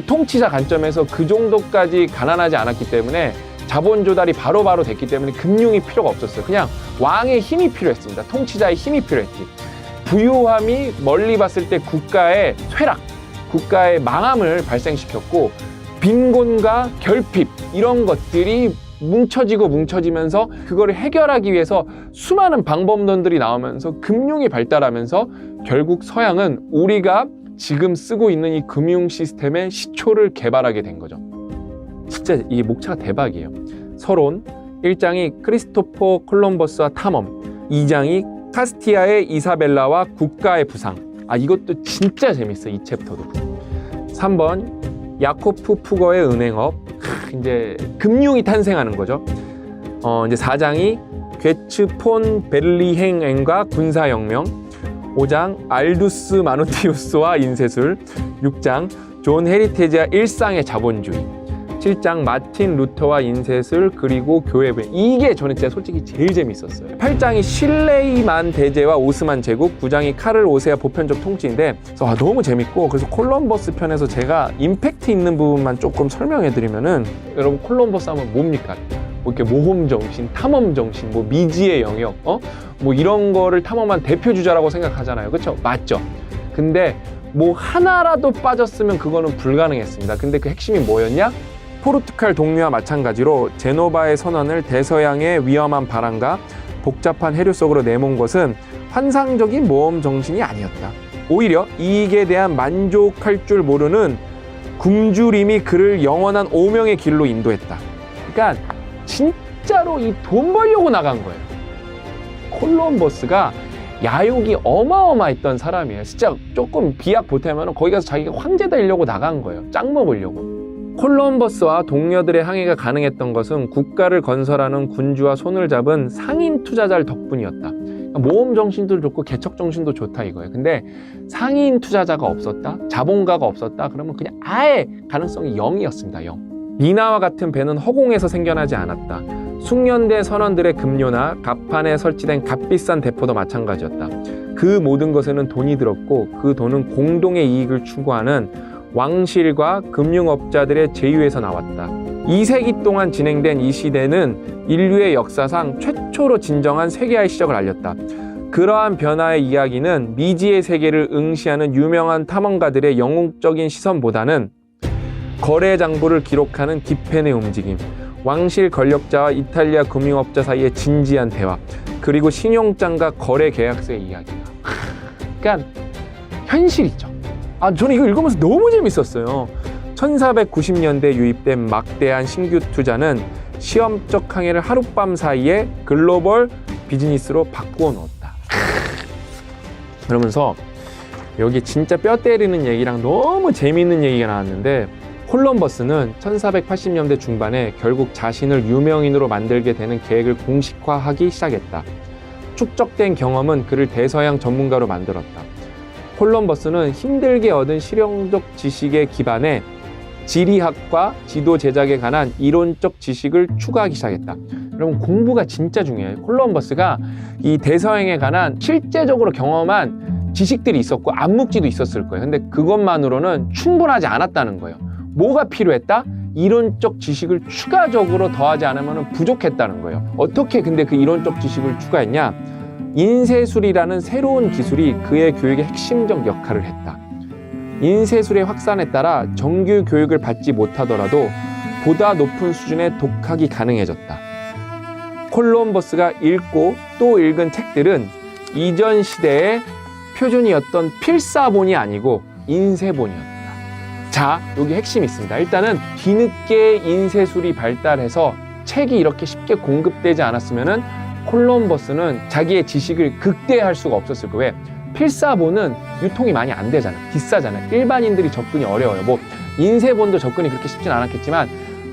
통치자 관점에서 그 정도까지 가난하지 않았기 때문에 자본 조달이 바로바로 됐기 때문에 금융이 필요가 없었어요. 그냥 왕의 힘이 필요했습니다. 통치자의 힘이 필요했지. 부유함이 멀리 봤을 때 국가의 쇠락, 국가의 망함을 발생시켰고, 빈곤과 결핍 이런 것들이 뭉쳐지면서 그거를 해결하기 위해서 수많은 방법론들이 나오면서 금융이 발달하면서 결국 서양은 우리가 지금 쓰고 있는 이 금융 시스템의 시초를 개발하게 된 거죠. 진짜 이 목차가 대박이에요. 서론 1장이 크리스토퍼 콜럼버스와 탐험, 2장이 카스티아의 이사벨라와 국가의 부상. 이것도 진짜 재밌어요. 이 챕터도. 3번 야코프 푸거의 은행업. 이제 금융이 탄생하는 거죠. 이제 4장이 괴츠 폰 베를리행과 군사혁명. 5장 알두스 마누티우스와 인쇄술. 6장 존 헤리테지와 일상의 자본주의. 7장 마틴 루터와 인쇄술 그리고 교회부흥. 이게 저는 진짜 솔직히 제일 재밌었어요. 8장이 실레이만 대제와 오스만 제국, 9장이 카를 오세아 보편적 통치인데 너무 재밌고, 그래서 콜럼버스 편에서 제가 임팩트 있는 부분만 조금 설명해 드리면은, 여러분 콜럼버스 하면 뭡니까? 뭐 이렇게 모험 정신, 탐험 정신, 뭐 미지의 영역, 뭐 이런 거를 탐험한 대표 주자라고 생각하잖아요. 그렇죠? 맞죠? 근데 뭐 하나라도 빠졌으면 그거는 불가능했습니다. 근데 그 핵심이 뭐였냐? 포르투갈 동류와 마찬가지로 제노바의 선언을 대서양의 위험한 바람과 복잡한 해류 속으로 내몬 것은 환상적인 모험 정신이 아니었다. 오히려 이익에 대한 만족할 줄 모르는 굶주림이 그를 영원한 오명의 길로 인도했다. 그러니까 진짜로 이 돈 벌려고 나간 거예요. 콜럼버스가 야욕이 어마어마했던 사람이에요. 진짜 조금 비약 보태면 거기 가서 자기가 황제 되려고 나간 거예요. 짱 먹으려고. 콜럼버스와 동료들의 항해가 가능했던 것은 국가를 건설하는 군주와 손을 잡은 상인 투자자들 덕분이었다. 모험 정신도 좋고 개척 정신도 좋다 이거예요. 근데 상인 투자자가 없었다, 자본가가 없었다, 그러면 그냥 아예 가능성이 0이었습니다. 0. 미나와 같은 배는 허공에서 생겨나지 않았다. 숙련된 선원들의 급료나 갑판에 설치된 값비싼 대포도 마찬가지였다. 그 모든 것에는 돈이 들었고 그 돈은 공동의 이익을 추구하는 왕실과 금융업자들의 제휴에서 나왔다. 2세기 동안 진행된 이 시대는 인류의 역사상 최초로 진정한 세계화의 시작을 알렸다. 그러한 변화의 이야기는 미지의 세계를 응시하는 유명한 탐험가들의 영웅적인 시선보다는 거래 장부를 기록하는 디펜의 움직임, 왕실 권력자와 이탈리아 금융업자 사이의 진지한 대화, 그리고 신용장과 거래 계약서의 이야기다. 그러니까 현실이죠. 저는 이거 읽으면서 너무 재밌었어요. 1490년대 유입된 막대한 신규 투자는 시험적 항해를 하룻밤 사이에 글로벌 비즈니스로 바꾸어 놓았다. 그러면서 여기 진짜 뼈 때리는 얘기랑 너무 재미있는 얘기가 나왔는데, 콜럼버스는 1480년대 중반에 결국 자신을 유명인으로 만들게 되는 계획을 공식화하기 시작했다. 축적된 경험은 그를 대서양 전문가로 만들었다. 콜럼버스는 힘들게 얻은 실용적 지식에 기반해 지리학과 지도 제작에 관한 이론적 지식을 추가하기 시작했다. 여러분 공부가 진짜 중요해요. 콜럼버스가 이 대서양에 관한 실제적으로 경험한 지식들이 있었고 암묵지도 있었을 거예요. 근데 그것만으로는 충분하지 않았다는 거예요. 뭐가 필요했다? 이론적 지식을 추가적으로 더하지 않으면 부족했다는 거예요. 어떻게 근데 그 이론적 지식을 추가했냐? 인쇄술이라는 새로운 기술이 그의 교육의 핵심적 역할을 했다. 인쇄술의 확산에 따라 정규 교육을 받지 못하더라도 보다 높은 수준의 독학이 가능해졌다. 콜럼버스가 읽고 또 읽은 책들은 이전 시대의 표준이었던 필사본이 아니고 인쇄본이었다. 자, 여기 핵심이 있습니다. 일단은 뒤늦게 인쇄술이 발달해서 책이 이렇게 쉽게 공급되지 않았으면은 콜럼버스는 자기의 지식을 극대화할 수가 없었을 거예요. 왜? 필사본은 유통이 많이 안 되잖아. 비싸잖아. 일반인들이 접근이 어려워요. 뭐 인쇄본도 접근이 그렇게 쉽진 않았겠지만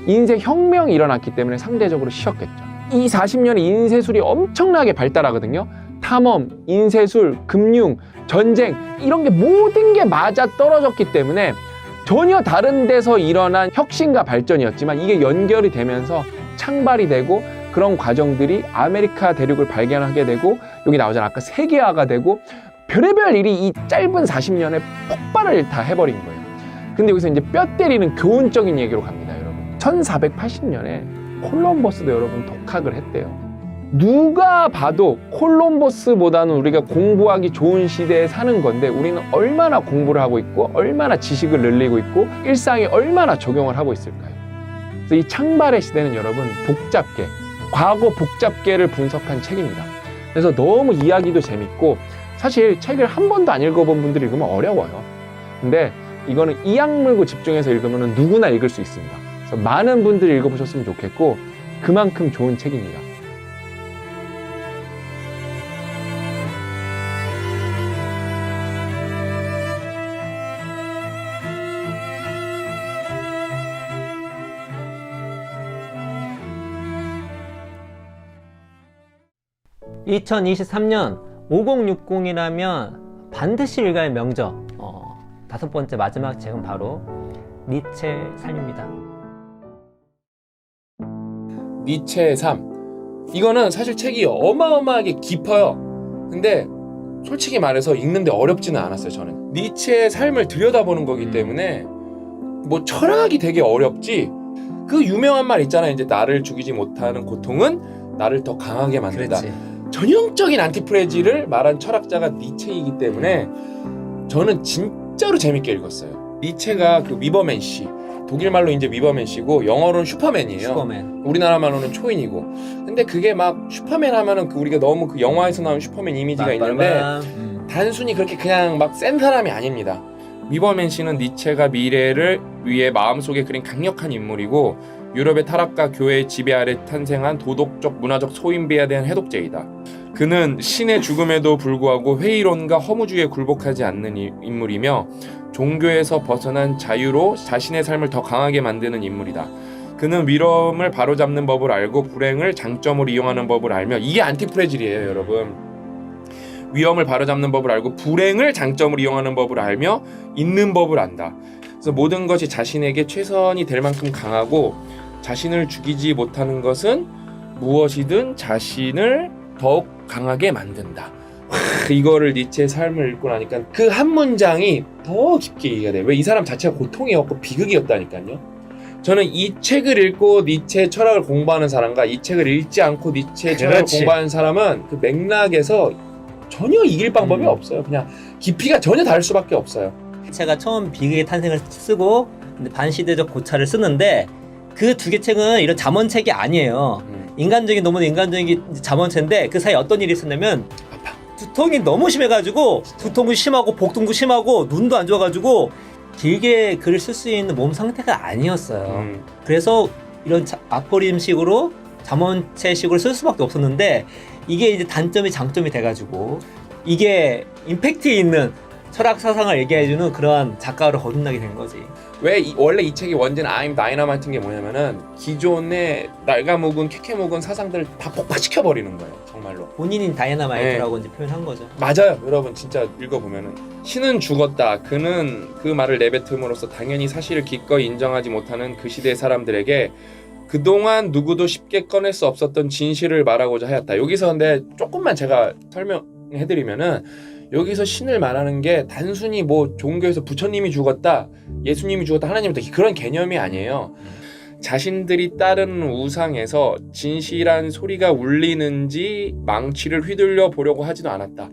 인쇄 혁명이 일어났기 때문에 상대적으로 쉬웠겠죠. 이 40년에 인쇄술이 엄청나게 발달하거든요. 탐험, 인쇄술, 금융, 전쟁 이런 게 모든 게 맞아 떨어졌기 때문에 전혀 다른 데서 일어난 혁신과 발전이었지만 이게 연결이 되면서 창발이 되고 그런 과정들이 아메리카 대륙을 발견하게 되고 여기 나오잖아. 아까 세계화가 되고 별의별 일이 이 짧은 40년에 폭발을 다 해버린 거예요. 근데 여기서 이제 뼈 때리는 교훈적인 얘기로 갑니다, 여러분. 1480년에 콜럼버스도 여러분 독학을 했대요. 누가 봐도 콜럼버스보다는 우리가 공부하기 좋은 시대에 사는 건데 우리는 얼마나 공부를 하고 있고 얼마나 지식을 늘리고 있고 일상에 얼마나 적용을 하고 있을까요? 그래서 이 창발의 시대는 여러분 복잡계, 과거 복잡계를 분석한 책입니다. 그래서 너무 이야기도 재밌고 사실 책을 한 번도 안 읽어본 분들이 읽으면 어려워요. 근데 이거는 이악 물고 집중해서 읽으면 누구나 읽을 수 있습니다. 그래서 많은 분들이 읽어보셨으면 좋겠고 그만큼 좋은 책입니다. (2023년) 5060이라면 반드시 읽어야 할 명저. 5번째 마지막 책은 바로 니체의 삶입니다. 니체의 삶. 이거는 사실 책이 어마어마하게 깊어요. 근데 솔직히 말해서 읽는데 어렵지는 않았어요. 저는 니체의 삶을 들여다보는 거기 때문에 뭐 철학이 되게 어렵지. 그 유명한 말 있잖아요. 이제 나를 죽이지 못하는 고통은 나를 더 강하게 만든다. 그렇지. 전형적인 안티프레지를 말한 철학자가 니체이기 때문에 저는 진짜로 재밌게 읽었어요. 니체가 그 위버맨 씨, 독일 말로 이제 위버맨 씨고 영어로는 슈퍼맨이에요. 슈퍼맨. 우리나라 말로는 초인이고. 근데 그게 막 슈퍼맨 하면은 그 우리가 너무 그 영화에서 나온 슈퍼맨 이미지가 있는데 단순히 그렇게 그냥 막 센 사람이 아닙니다. 위버맨 씨는 니체가 미래를 위해 마음속에 그린 강력한 인물이고 유럽의 타락과 교회의 지배 아래 탄생한 도덕적 문화적 소인배에 대한 해독제이다. 그는 신의 죽음에도 불구하고 회의론과 허무주의에 굴복하지 않는 인물이며 종교에서 벗어난 자유로 자신의 삶을 더 강하게 만드는 인물이다. 그는 위험을 바로잡는 법을 알고 불행을 장점으로 이용하는 법을 알며 이게 안티프레질이에요, 여러분. 위험을 바로잡는 법을 알고 불행을 장점으로 이용하는 법을 알며 있는 법을 안다. 그래서 모든 것이 자신에게 최선이 될 만큼 강하고 자신을 죽이지 못하는 것은 무엇이든 자신을 더욱 강하게 만든다. 이거를 니체의 삶을 읽고 나니까 그 한 문장이 더 깊게 이해가 돼요. 왜 이 사람 자체가 고통이었고 비극이었다니까요. 저는 이 책을 읽고 니체의 철학을 공부하는 사람과 이 책을 읽지 않고 니체의 철학을 공부하는 사람은 그 맥락에서 전혀 이길 방법이 없어요. 그냥 깊이가 전혀 다를 수밖에 없어요. 니체가 처음 비극의 탄생을 쓰고 반시대적 고찰을 쓰는데 그 두 개 책은 이런 잠언책이 아니에요. 인간적인 논문, 인간적인 잠언체인데 그 사이에 어떤 일이 있었냐면 두통이 너무 심해가지고 두통도 심하고 복통도 심하고 눈도 안 좋아가지고 길게 글을 쓸 수 있는 몸 상태가 아니었어요. 그래서 이런 아포리즘식으로 잠언체식으로 쓸 수밖에 없었는데 이게 이제 단점이 장점이 돼가지고 이게 임팩트 있는 철학 사상을 얘기해주는 그러한 작가로 거듭나게 된 거지. 원래 이 책이 원제는 I'm Dynamite인 게 뭐냐면은 기존의 낡아묵은 캐캐묵은 사상들을 다 폭파시켜버리는 거예요. 정말로. 본인이 다이너마이트라고 이제 표현한 거죠. 맞아요. 여러분 진짜 읽어보면은 신은 죽었다. 그는 그 말을 내뱉음으로써 당연히 사실을 기꺼이 인정하지 못하는 그 시대의 사람들에게 그동안 누구도 쉽게 꺼낼 수 없었던 진실을 말하고자 하였다. 여기서 근데 조금만 제가 설명해드리면은 여기서 신을 말하는 게 단순히 뭐 종교에서 부처님이 죽었다, 예수님이 죽었다, 하나님이 죽었다 그런 개념이 아니에요. 자신들이 따르는 우상에서 진실한 소리가 울리는지 망치를 휘둘려 보려고 하지도 않았다.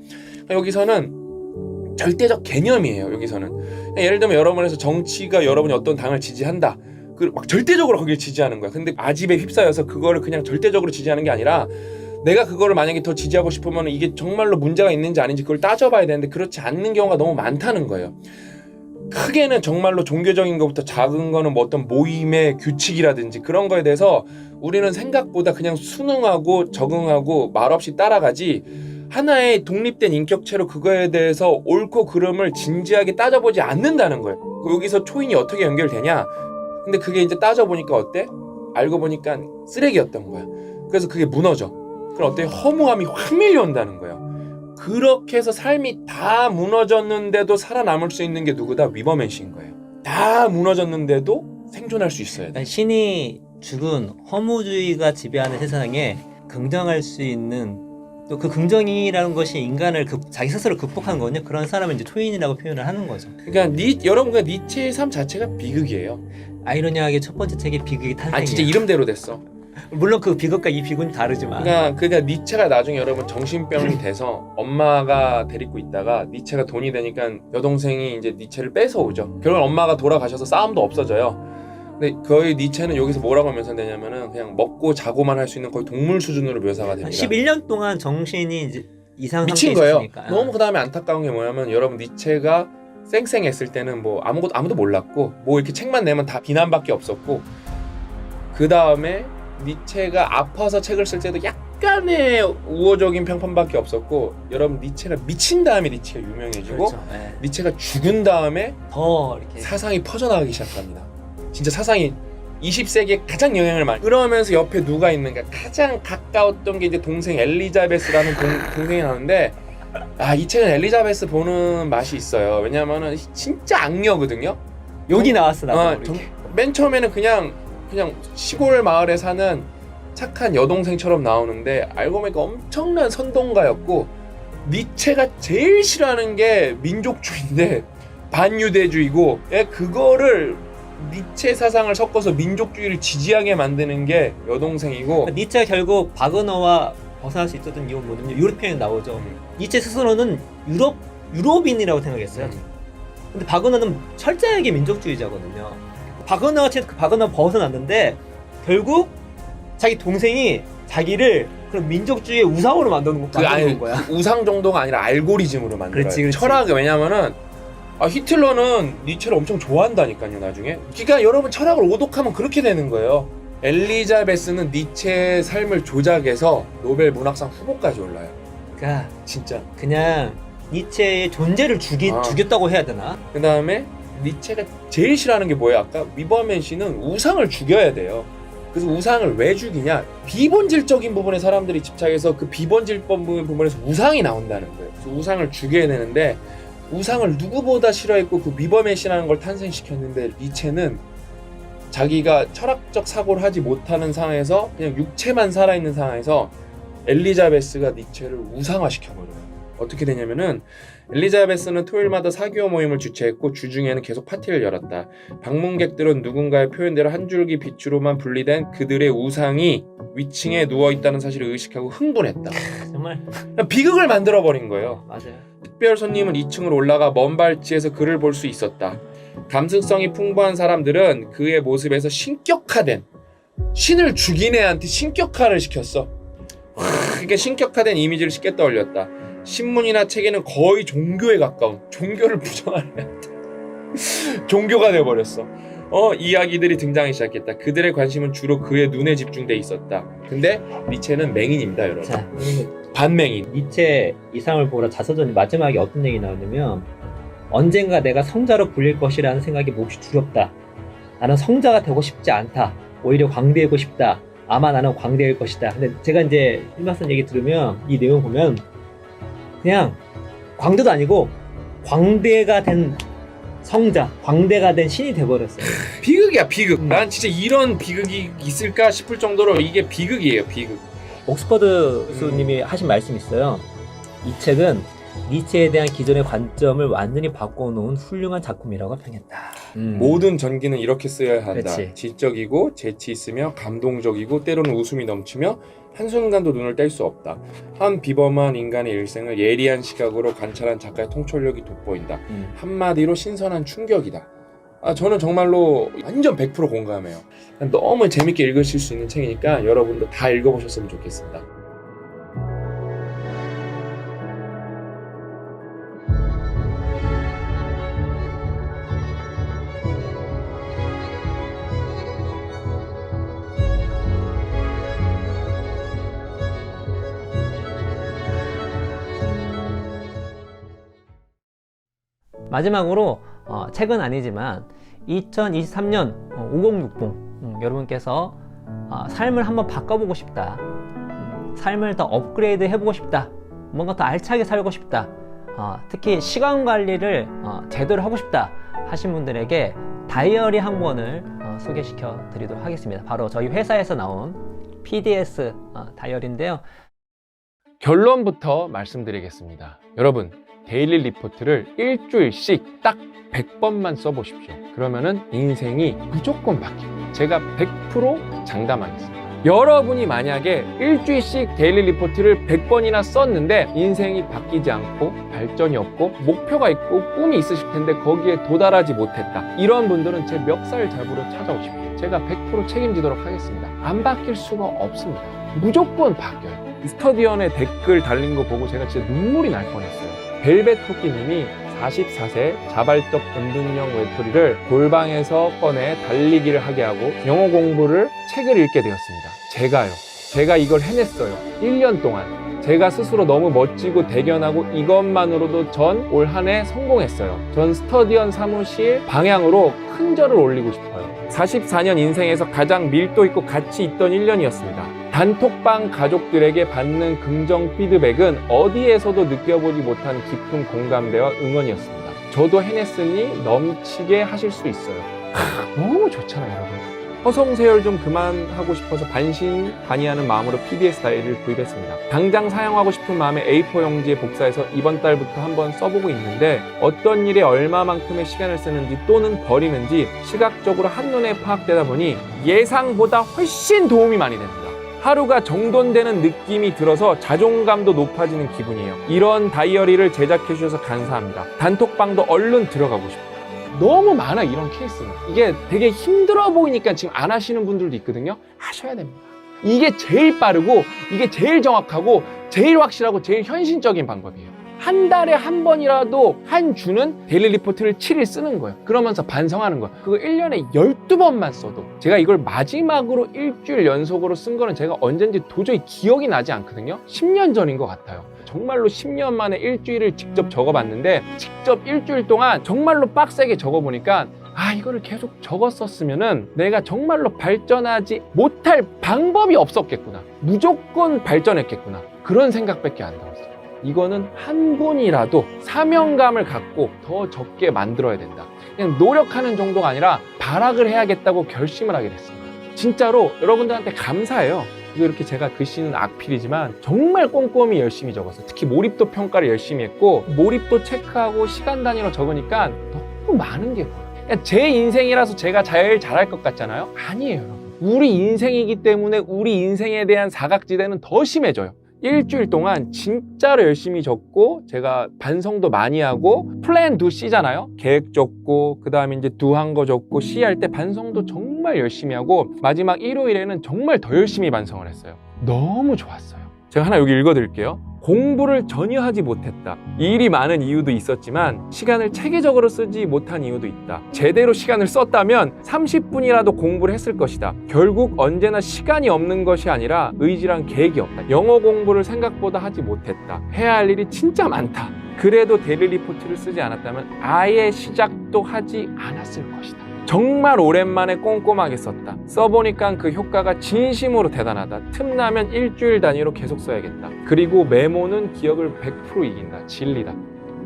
여기서는 절대적 개념이에요. 여기서는 예를 들면 여러분에서 정치가 여러분이 어떤 당을 지지한다. 막 절대적으로 거기를 지지하는 거야. 근데 아집에 휩싸여서 그거를 그냥 절대적으로 지지하는 게 아니라 내가 그거를 만약에 더 지지하고 싶으면 이게 정말로 문제가 있는지 아닌지 그걸 따져봐야 되는데 그렇지 않는 경우가 너무 많다는 거예요. 크게는 정말로 종교적인 것부터 작은 거는 뭐 어떤 모임의 규칙이라든지 그런 거에 대해서 우리는 생각보다 그냥 순응하고 적응하고 말없이 따라가지 하나의 독립된 인격체로 그거에 대해서 옳고 그름을 진지하게 따져보지 않는다는 거예요. 여기서 초인이 어떻게 연결되냐? 근데 그게 이제 따져보니까 어때? 알고 보니까 쓰레기였던 거야. 그래서 그게 무너져. 그럼 어때? 허무함이 확 밀려온다는 거예요. 그렇게 해서 삶이 다 무너졌는데도 살아남을 수 있는 게 누구다? 위버맨 씨인 거예요. 다 무너졌는데도 생존할 수 있어야 돼. 그러니까 신이 죽은 허무주의가 지배하는 세상에 긍정할 수 있는 또 그 긍정이라는 것이 인간을 자기 스스로 극복한 거거든요. 그런 사람을 이제 초인이라고 표현을 하는 거죠. 그러니까 여러분과 니체의 삶 자체가 비극이에요. 아이러니하게 첫 번째 책이 비극이 탄생이에요. 아 진짜 이름대로 됐어. 물론 그 비극과 이 비극은 다르지만. 그러니까 니체가 나중에 여러분 정신병이 돼서 엄마가 데리고 있다가 니체가 돈이 되니까 여동생이 이제 니체를 뺏어오죠. 결국 엄마가 돌아가셔서 싸움도 없어져요. 근데 거의 니체는 여기서 뭐라고 묘사되냐면은 그냥 먹고 자고만 할 수 있는 거의 동물 수준으로 묘사가 됩니다. 11년 동안 정신이 이제 이상 미친 상태에 거예요. 있으니까. 너무 그다음에 안타까운 게 뭐냐면 여러분 니체가 쌩쌩했을 때는 뭐 아무도 몰랐고 뭐 이렇게 책만 내면 다 비난밖에 없었고 그 다음에 니체가 아파서 책을 쓸 때도 약간의 우호적인 평판밖에 없었고 여러분 니체가 미친 다음에 니체가 유명해지고 그렇죠. 네. 니체가 죽은 다음에 더 이렇게 사상이 퍼져나가기 시작합니다. 진짜 사상이 20세기에 가장 영향을 많이 그러면서 옆에 누가 있는가 가장 가까웠던 게 이제 동생 엘리자베스라는 동생이 나오는데 이 책은 엘리자베스 보는 맛이 있어요. 왜냐면은 진짜 악녀거든요. 여기 나왔어 나도. 맨 처음에는 그냥 시골 마을에 사는 착한 여동생처럼 나오는데 알고 보니까 엄청난 선동가였고 니체가 제일 싫어하는 게 민족주의인데 반유대주의고 그거를 니체 사상을 섞어서 민족주의를 지지하게 만드는 게 여동생이고 니체가 결국 바그너와 벗어날 수 있었던 이유는 뭐냐면 유럽편에 나오죠. 니체 스스로는 유럽인이라고 생각했어요. 근데 바그너는 철저하게 민족주의자거든요. 바그너 벗어났는데 결국 자기 동생이 자기를 그런 민족주의의 우상으로 만드는 거야. 우상 정도가 아니라 알고리즘으로 만들어요. 그렇지. 철학이 왜냐면은 히틀러는 니체를 엄청 좋아한다니까요 나중에. 그러니까 여러분 철학을 오독하면 그렇게 되는 거예요. 엘리자베스는 니체의 삶을 조작해서 노벨 문학상 후보까지 올라요. 그러니까 진짜. 그냥 니체의 존재를 죽였다고 해야 되나? 그 다음에 니체가 제일 싫어하는 게 뭐예요? 아까 위버맨 씨는 우상을 죽여야 돼요. 그래서 우상을 왜 죽이냐? 비본질적인 부분에 사람들이 집착해서 그 비본질적 부분에서 우상이 나온다는 거예요. 그래서 우상을 죽여야 되는데 우상을 누구보다 싫어했고 그 위버맨 씨라는 걸 탄생시켰는데 니체는 자기가 철학적 사고를 하지 못하는 상황에서 그냥 육체만 살아있는 상황에서 엘리자베스가 니체를 우상화시켜버려요. 어떻게 되냐면은 엘리자베스는 토요일마다 사교 모임을 주최했고 주중에는 계속 파티를 열었다. 방문객들은 누군가의 표현대로 한 줄기 빛으로만 분리된 그들의 우상이 위층에 누워있다는 사실을 의식하고 흥분했다. 정말 비극을 만들어버린 거예요. 맞아요. 특별 손님은 2층으로 올라가 먼 발치에서 그를 볼 수 있었다. 감수성이 풍부한 사람들은 그의 모습에서 신격화된 신을 죽인 애한테 신격화를 시켰어. 그러니까 신격화된 이미지를 쉽게 떠올렸다. 신문이나 책에는 거의 종교에 가까운 종교를 부정하는 애한테 종교가 돼버렸어. 이야기들이 등장하기 시작했다. 그들의 관심은 주로 그의 눈에 집중돼 있었다. 근데 니체는 맹인입니다, 여러분. 자, 반맹인. 니체 이상을 보라 자서전 마지막에 어떤 얘기 나오냐면 언젠가 내가 성자로 불릴 것이라는 생각이 몹시 두렵다. 나는 성자가 되고 싶지 않다. 오히려 광대이고 싶다. 아마 나는 광대일 것이다. 근데 제가 이제 일마선 얘기 들으면 이 내용 보면 그냥 광대도 아니고 광대가 된 성자, 광대가 된 신이 돼버렸어요. 비극이야, 비극. 난 진짜 이런 비극이 있을까 싶을 정도로 이게 비극이에요, 비극. 옥스퍼드 교수님이 하신 말씀이 있어요. 이 책은 니체에 대한 기존의 관점을 완전히 바꿔놓은 훌륭한 작품이라고 평했다. 모든 전기는 이렇게 쓰여야 한다. 그렇지. 지적이고 재치 있으며 감동적이고 때로는 웃음이 넘치며 한순간도 눈을 뗄 수 없다. 한 비범한 인간의 일생을 예리한 시각으로 관찰한 작가의 통찰력이 돋보인다. 한마디로 신선한 충격이다. 저는 정말로 완전 100% 공감해요. 너무 재밌게 읽으실 수 있는 책이니까 여러분도 다 읽어보셨으면 좋겠습니다. 마지막으로 책은 아니지만 2023년 5060 여러분께서 삶을 한번 바꿔보고 싶다, 삶을 더 업그레이드 해보고 싶다, 뭔가 더 알차게 살고 싶다, 특히 시간 관리를 제대로 하고 싶다 하신 분들에게 다이어리 한 권을 소개시켜 드리도록 하겠습니다. 바로 저희 회사에서 나온 PDS 다이어리인데요. 결론부터 말씀드리겠습니다. 여러분, 데일리 리포트를 일주일씩 딱 100번만 써보십시오. 그러면은 인생이 무조건 바뀝니다. 제가 100% 장담하겠습니다. 여러분이 만약에 일주일씩 데일리 리포트를 100번이나 썼는데 인생이 바뀌지 않고 발전이 없고 목표가 있고 꿈이 있으실 텐데 거기에 도달하지 못했다, 이런 분들은 제 멱살 잡으러 찾아오십시오. 제가 100% 책임지도록 하겠습니다. 안 바뀔 수가 없습니다. 무조건 바뀌어요. 스터디언의 댓글 달린 거 보고 제가 진짜 눈물이 날 뻔했어요. 벨벳 토끼님이 44세 자발적 운동형 외톨이를 골방에서 꺼내 달리기를 하게 하고 영어 공부를 책을 읽게 되었습니다. 제가 이걸 해냈어요. 1년 동안. 제가 스스로 너무 멋지고 대견하고 이것만으로도 전 올 한 해 성공했어요. 전 스터디언 사무실 방향으로 큰 절을 올리고 싶어요. 44년 인생에서 가장 밀도 있고 가치 있던 1년이었습니다. 단톡방 가족들에게 받는 긍정 피드백은 어디에서도 느껴보지 못한 깊은 공감대와 응원이었습니다. 저도 해냈으니 넘치게 하실 수 있어요. 너무 좋잖아요, 여러분. 허송세월 좀 그만하고 싶어서 반신반의하는 마음으로 PDS 다이어리를 구입했습니다. 당장 사용하고 싶은 마음에 A4 용지에 복사해서 이번 달부터 한번 써보고 있는데 어떤 일에 얼마만큼의 시간을 쓰는지 또는 버리는지 시각적으로 한눈에 파악되다 보니 예상보다 훨씬 도움이 많이 됩니다. 하루가 정돈되는 느낌이 들어서 자존감도 높아지는 기분이에요. 이런 다이어리를 제작해 주셔서 감사합니다. 단톡방도 얼른 들어가고 싶어요. 너무 많아, 이런 케이스는. 이게 되게 힘들어 보이니까 지금 안 하시는 분들도 있거든요. 하셔야 됩니다. 이게 제일 빠르고 이게 제일 정확하고 제일 확실하고 제일 현실적인 방법이에요. 한 달에 한 번이라도 한 주는 데일리 리포트를 7일 쓰는 거예요. 그러면서 반성하는 거예요. 그거 1년에 12번만 써도. 제가 이걸 마지막으로 일주일 연속으로 쓴 거는 제가 언젠지 도저히 기억이 나지 않거든요. 10년 전인 것 같아요. 정말로 10년 만에 일주일을 직접 적어봤는데 직접 일주일 동안 정말로 빡세게 적어보니까 이거를 계속 적었었으면은 내가 정말로 발전하지 못할 방법이 없었겠구나. 무조건 발전했겠구나. 그런 생각밖에 안 들었어요. 이거는 한 번이라도 사명감을 갖고 더 적게 만들어야 된다. 그냥 노력하는 정도가 아니라 발악을 해야겠다고 결심을 하게 됐습니다. 진짜로 여러분들한테 감사해요. 이렇게 제가 글씨는 악필이지만 정말 꼼꼼히 열심히 적었어요. 특히 몰입도 평가를 열심히 했고 몰입도 체크하고 시간 단위로 적으니까 너무 많은 게 보여요. 그러니까 제 인생이라서 제가 제일 잘할 것 같잖아요. 아니에요, 여러분. 우리 인생이기 때문에 우리 인생에 대한 사각지대는 더 심해져요. 일주일 동안 진짜로 열심히 적고 제가 반성도 많이 하고 플랜 do C잖아요. 계획 적고 그 다음에 이제 do 한 거 적고 C 할 때 반성도 정말 열심히 하고 마지막 일요일에는 정말 더 열심히 반성을 했어요. 너무 좋았어요. 제가 하나 여기 읽어드릴게요. 공부를 전혀 하지 못했다. 일이 많은 이유도 있었지만 시간을 체계적으로 쓰지 못한 이유도 있다. 제대로 시간을 썼다면 30분이라도 공부를 했을 것이다. 결국 언제나 시간이 없는 것이 아니라 의지랑 계획이 없다. 영어 공부를 생각보다 하지 못했다. 해야 할 일이 진짜 많다. 그래도 데일리 리포트를 쓰지 않았다면 아예 시작도 하지 않았을 것이다. 정말 오랜만에 꼼꼼하게 썼다. 써보니까 그 효과가 진심으로 대단하다. 틈나면 일주일 단위로 계속 써야겠다. 그리고 메모는 기억을 100% 이긴다. 진리다.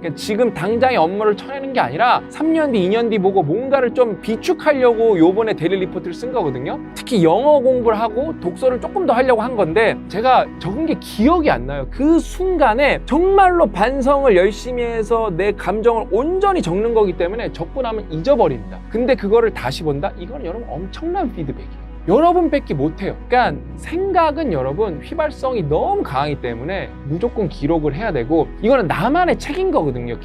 그러니까 지금 당장의 업무를 쳐내는 게 아니라 3년 뒤, 2년 뒤 보고 뭔가를 좀 비축하려고 요번에 데일리 리포트를 쓴 거거든요. 특히 영어 공부를 하고 독서를 조금 더 하려고 한 건데 제가 적은 게 기억이 안 나요. 그 순간에 정말로 반성을 열심히 해서 내 감정을 온전히 적는 거기 때문에 적고 나면 잊어버립니다. 근데 그거를 다시 본다? 이거는 여러분 엄청난 피드백이에요. 여러분밖에 못해요. 그러니까 생각은 여러분 휘발성이 너무 강하기 때문에 무조건 기록을 해야 되고 이거는 나만의 책인 거거든요.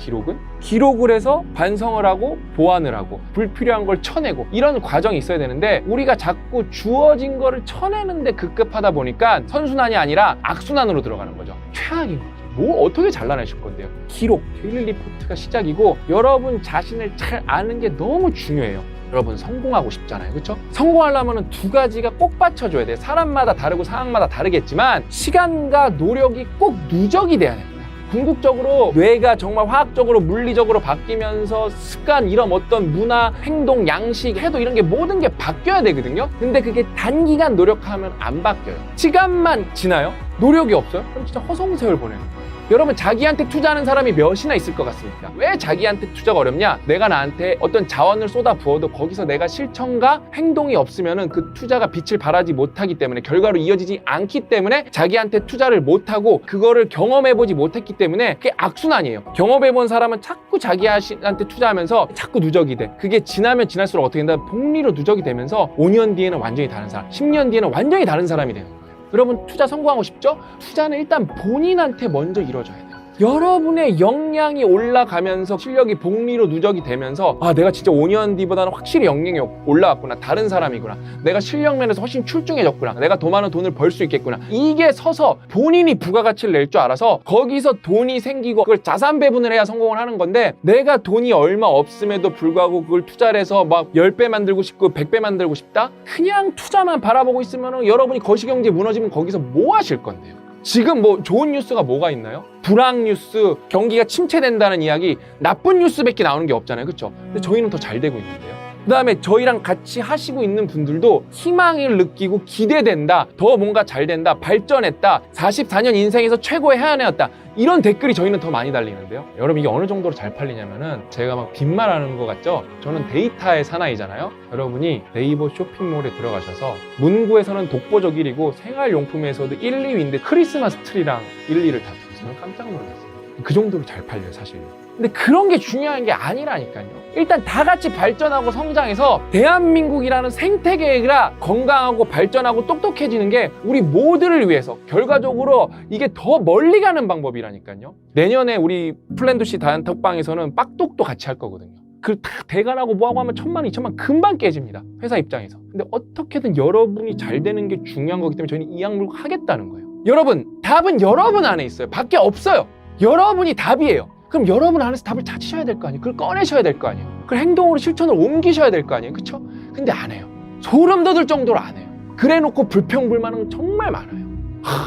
기록을 해서 반성을 하고 보완을 하고 불필요한 걸 쳐내고 이런 과정이 있어야 되는데 우리가 자꾸 주어진 거를 쳐내는데 급급하다 보니까 선순환이 아니라 악순환으로 들어가는 거죠. 최악인 거죠. 뭘 어떻게 잘라내실 건데요? 기록, 데일리 리포트가 시작이고 여러분 자신을 잘 아는 게 너무 중요해요. 여러분 성공하고 싶잖아요, 그렇죠? 성공하려면 두 가지가 꼭 받쳐줘야 돼요. 사람마다 다르고 상황마다 다르겠지만 시간과 노력이 꼭 누적이 돼야 됩니다. 궁극적으로 뇌가 정말 화학적으로 물리적으로 바뀌면서 습관, 이런 어떤 문화, 행동, 양식, 태도 이런 게 모든 게 바뀌어야 되거든요. 근데 그게 단기간 노력하면 안 바뀌어요. 시간만 지나요? 노력이 없어요? 그럼 진짜 허송세월 보내는 거예요. 여러분, 자기한테 투자하는 사람이 몇이나 있을 것 같습니까? 왜 자기한테 투자가 어렵냐? 내가 나한테 어떤 자원을 쏟아 부어도 거기서 내가 실천과 행동이 없으면은 그 투자가 빛을 발하지 못하기 때문에, 결과로 이어지지 않기 때문에 자기한테 투자를 못하고 그거를 경험해보지 못했기 때문에 그게 악순환이에요. 경험해본 사람은 자꾸 자기한테 투자하면서 자꾸 누적이 돼. 그게 지나면 지날수록 어떻게 된다? 복리로 누적이 되면서 5년 뒤에는 완전히 다른 사람, 10년 뒤에는 완전히 다른 사람이 되는 거예요. 여러분, 투자 성공하고 싶죠? 투자는 일단 본인한테 먼저 이루어져야 돼요. 여러분의 역량이 올라가면서 실력이 복리로 누적이 되면서, 아, 내가 진짜 5년 뒤보다는 확실히 역량이 올라왔구나, 다른 사람이구나, 내가 실력 면에서 훨씬 출중해졌구나, 내가 더 많은 돈을 벌 수 있겠구나, 이게 서서 본인이 부가가치를 낼 줄 알아서 거기서 돈이 생기고 그걸 자산 배분을 해야 성공을 하는 건데, 내가 돈이 얼마 없음에도 불구하고 그걸 투자를 해서 막 10배 만들고 싶고 100배 만들고 싶다? 그냥 투자만 바라보고 있으면 여러분이 거시경제 무너지면 거기서 뭐 하실 건데요? 지금 뭐 좋은 뉴스가 뭐가 있나요? 불황 뉴스, 경기가 침체된다는 이야기, 나쁜 뉴스밖에 나오는 게 없잖아요. 그렇죠? 근데 저희는 더 잘 되고 있는데요. 그 다음에 저희랑 같이 하시고 있는 분들도 희망을 느끼고 기대된다, 더 뭔가 잘 된다, 발전했다, 44년 인생에서 최고의 해안이었다, 이런 댓글이 저희는 더 많이 달리는데요. 여러분, 이게 어느 정도로 잘 팔리냐면은, 제가 막 빈말하는 것 같죠? 저는 데이터의 사나이잖아요. 여러분이 네이버 쇼핑몰에 들어가셔서 문구에서는 독보적 1위고 생활용품에서도 1, 2위인데 크리스마스 트리랑 1, 2를 다투고 저는 깜짝 놀랐어요. 그 정도로 잘 팔려요, 사실. 근데 그런 게 중요한 게 아니라니까요. 일단 다 같이 발전하고 성장해서 대한민국이라는 생태계가 건강하고 발전하고 똑똑해지는 게 우리 모두를 위해서, 결과적으로 이게 더 멀리 가는 방법이라니까요. 내년에 우리 플랜도시 단톡방에서는 빡독도 같이 할 거거든요. 그 다 대관하고 뭐하고 하면 1000만, 2000만 금방 깨집니다, 회사 입장에서. 근데 어떻게든 여러분이 잘 되는 게 중요한 거기 때문에 저희는 이 약물 하겠다는 거예요. 여러분, 답은 여러분 안에 있어요. 밖에 없어요. 여러분이 답이에요. 그럼 여러분 안에서 답을 찾으셔야 될 거 아니에요. 그걸 꺼내셔야 될 거 아니에요. 그걸 행동으로 실천을 옮기셔야 될 거 아니에요. 그렇죠? 근데 안 해요. 소름 돋을 정도로 안 해요. 그래놓고 불평불만은 정말 많아요.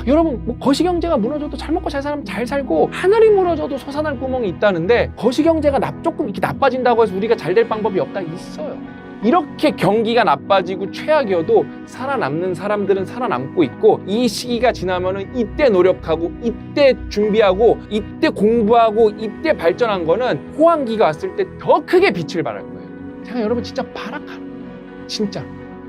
여러분, 뭐 거시경제가 무너져도 잘 먹고 잘 살면 잘 살고, 하늘이 무너져도 솟아날 구멍이 있다는데, 거시경제가 조금 이렇게 나빠진다고 해서 우리가 잘 될 방법이 없다? 있어요. 이렇게 경기가 나빠지고 최악이어도 살아남는 사람들은 살아남고 있고, 이 시기가 지나면은 이때 노력하고, 이때 준비하고, 이때 공부하고, 이때 발전한 거는 호황기가 왔을 때 더 크게 빛을 발할 거예요. 제가 여러분 진짜 바라카는 거예요. 진짜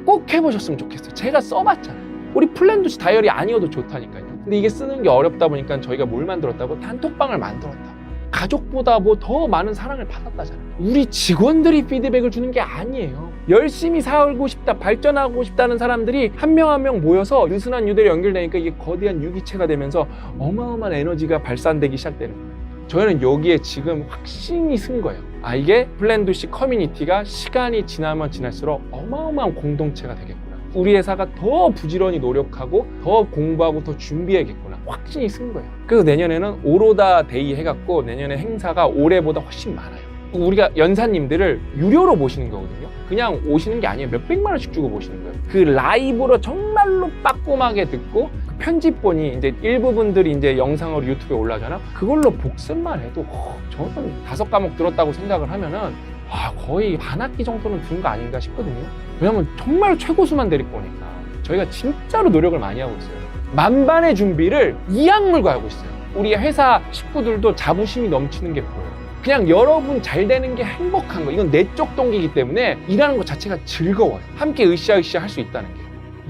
꼭 해보셨으면 좋겠어요. 제가 써봤잖아요. 우리 플랜도시 다이어리 아니어도 좋다니까요. 근데 이게 쓰는 게 어렵다 보니까 저희가 뭘 만들었다고? 단톡방을 만들었다. 가족보다 뭐 더 많은 사랑을 받았다잖아요. 우리 직원들이 피드백을 주는 게 아니에요. 열심히 살고 싶다, 발전하고 싶다는 사람들이 한 명 한 명 모여서 느슨한 유대로 연결되니까 이게 거대한 유기체가 되면서 어마어마한 에너지가 발산되기 시작되는 거예요. 저희는 여기에 지금 확신이 쓴 거예요. 아, 이게 플랜도시 커뮤니티가 시간이 지나면 지날수록 어마어마한 공동체가 되겠구나. 우리 회사가 더 부지런히 노력하고 더 공부하고 더 준비해야겠구나. 확신이 쓴 거예요. 그래서 내년에는 오로다 데이 해갖고 내년에 행사가 올해보다 훨씬 많아요. 우리가 연사님들을 유료로 모시는 거거든요. 그냥 오시는 게 아니에요. 몇백만 원씩 주고 모시는 거예요. 그 라이브로 정말로 빠꼼하게 듣고, 그 편집본이 이제 일부분들이 이제 영상으로 유튜브에 올라가잖아. 그걸로 복습만 해도 저는 5과목 들었다고 생각을 하면은 거의 반 학기 정도는 들은 거 아닌가 싶거든요. 왜냐면 정말 최고수만 데릴 거니까. 저희가 진짜로 노력을 많이 하고 있어요. 만반의 준비를 이악물고 하고 있어요. 우리 회사 식구들도 자부심이 넘치는 게 보여요. 그냥 여러분 잘 되는 게 행복한 거, 이건 내적 동기이기 때문에 일하는 것 자체가 즐거워요. 함께 으쌰으쌰 할 수 있다는 게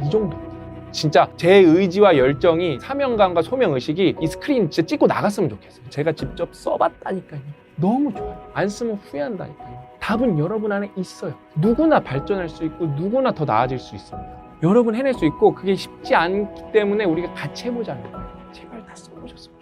이 정도입니다. 진짜 제 의지와 열정이, 사명감과 소명의식이 이 스크린 진짜 찍고 나갔으면 좋겠어요. 제가 직접 써봤다니까요. 너무 좋아요. 안 쓰면 후회한다니까요. 답은 여러분 안에 있어요. 누구나 발전할 수 있고 누구나 더 나아질 수 있습니다. 여러분 해낼 수 있고, 그게 쉽지 않기 때문에 우리가 같이 해보자는 거예요. 제발 다 써보셨으면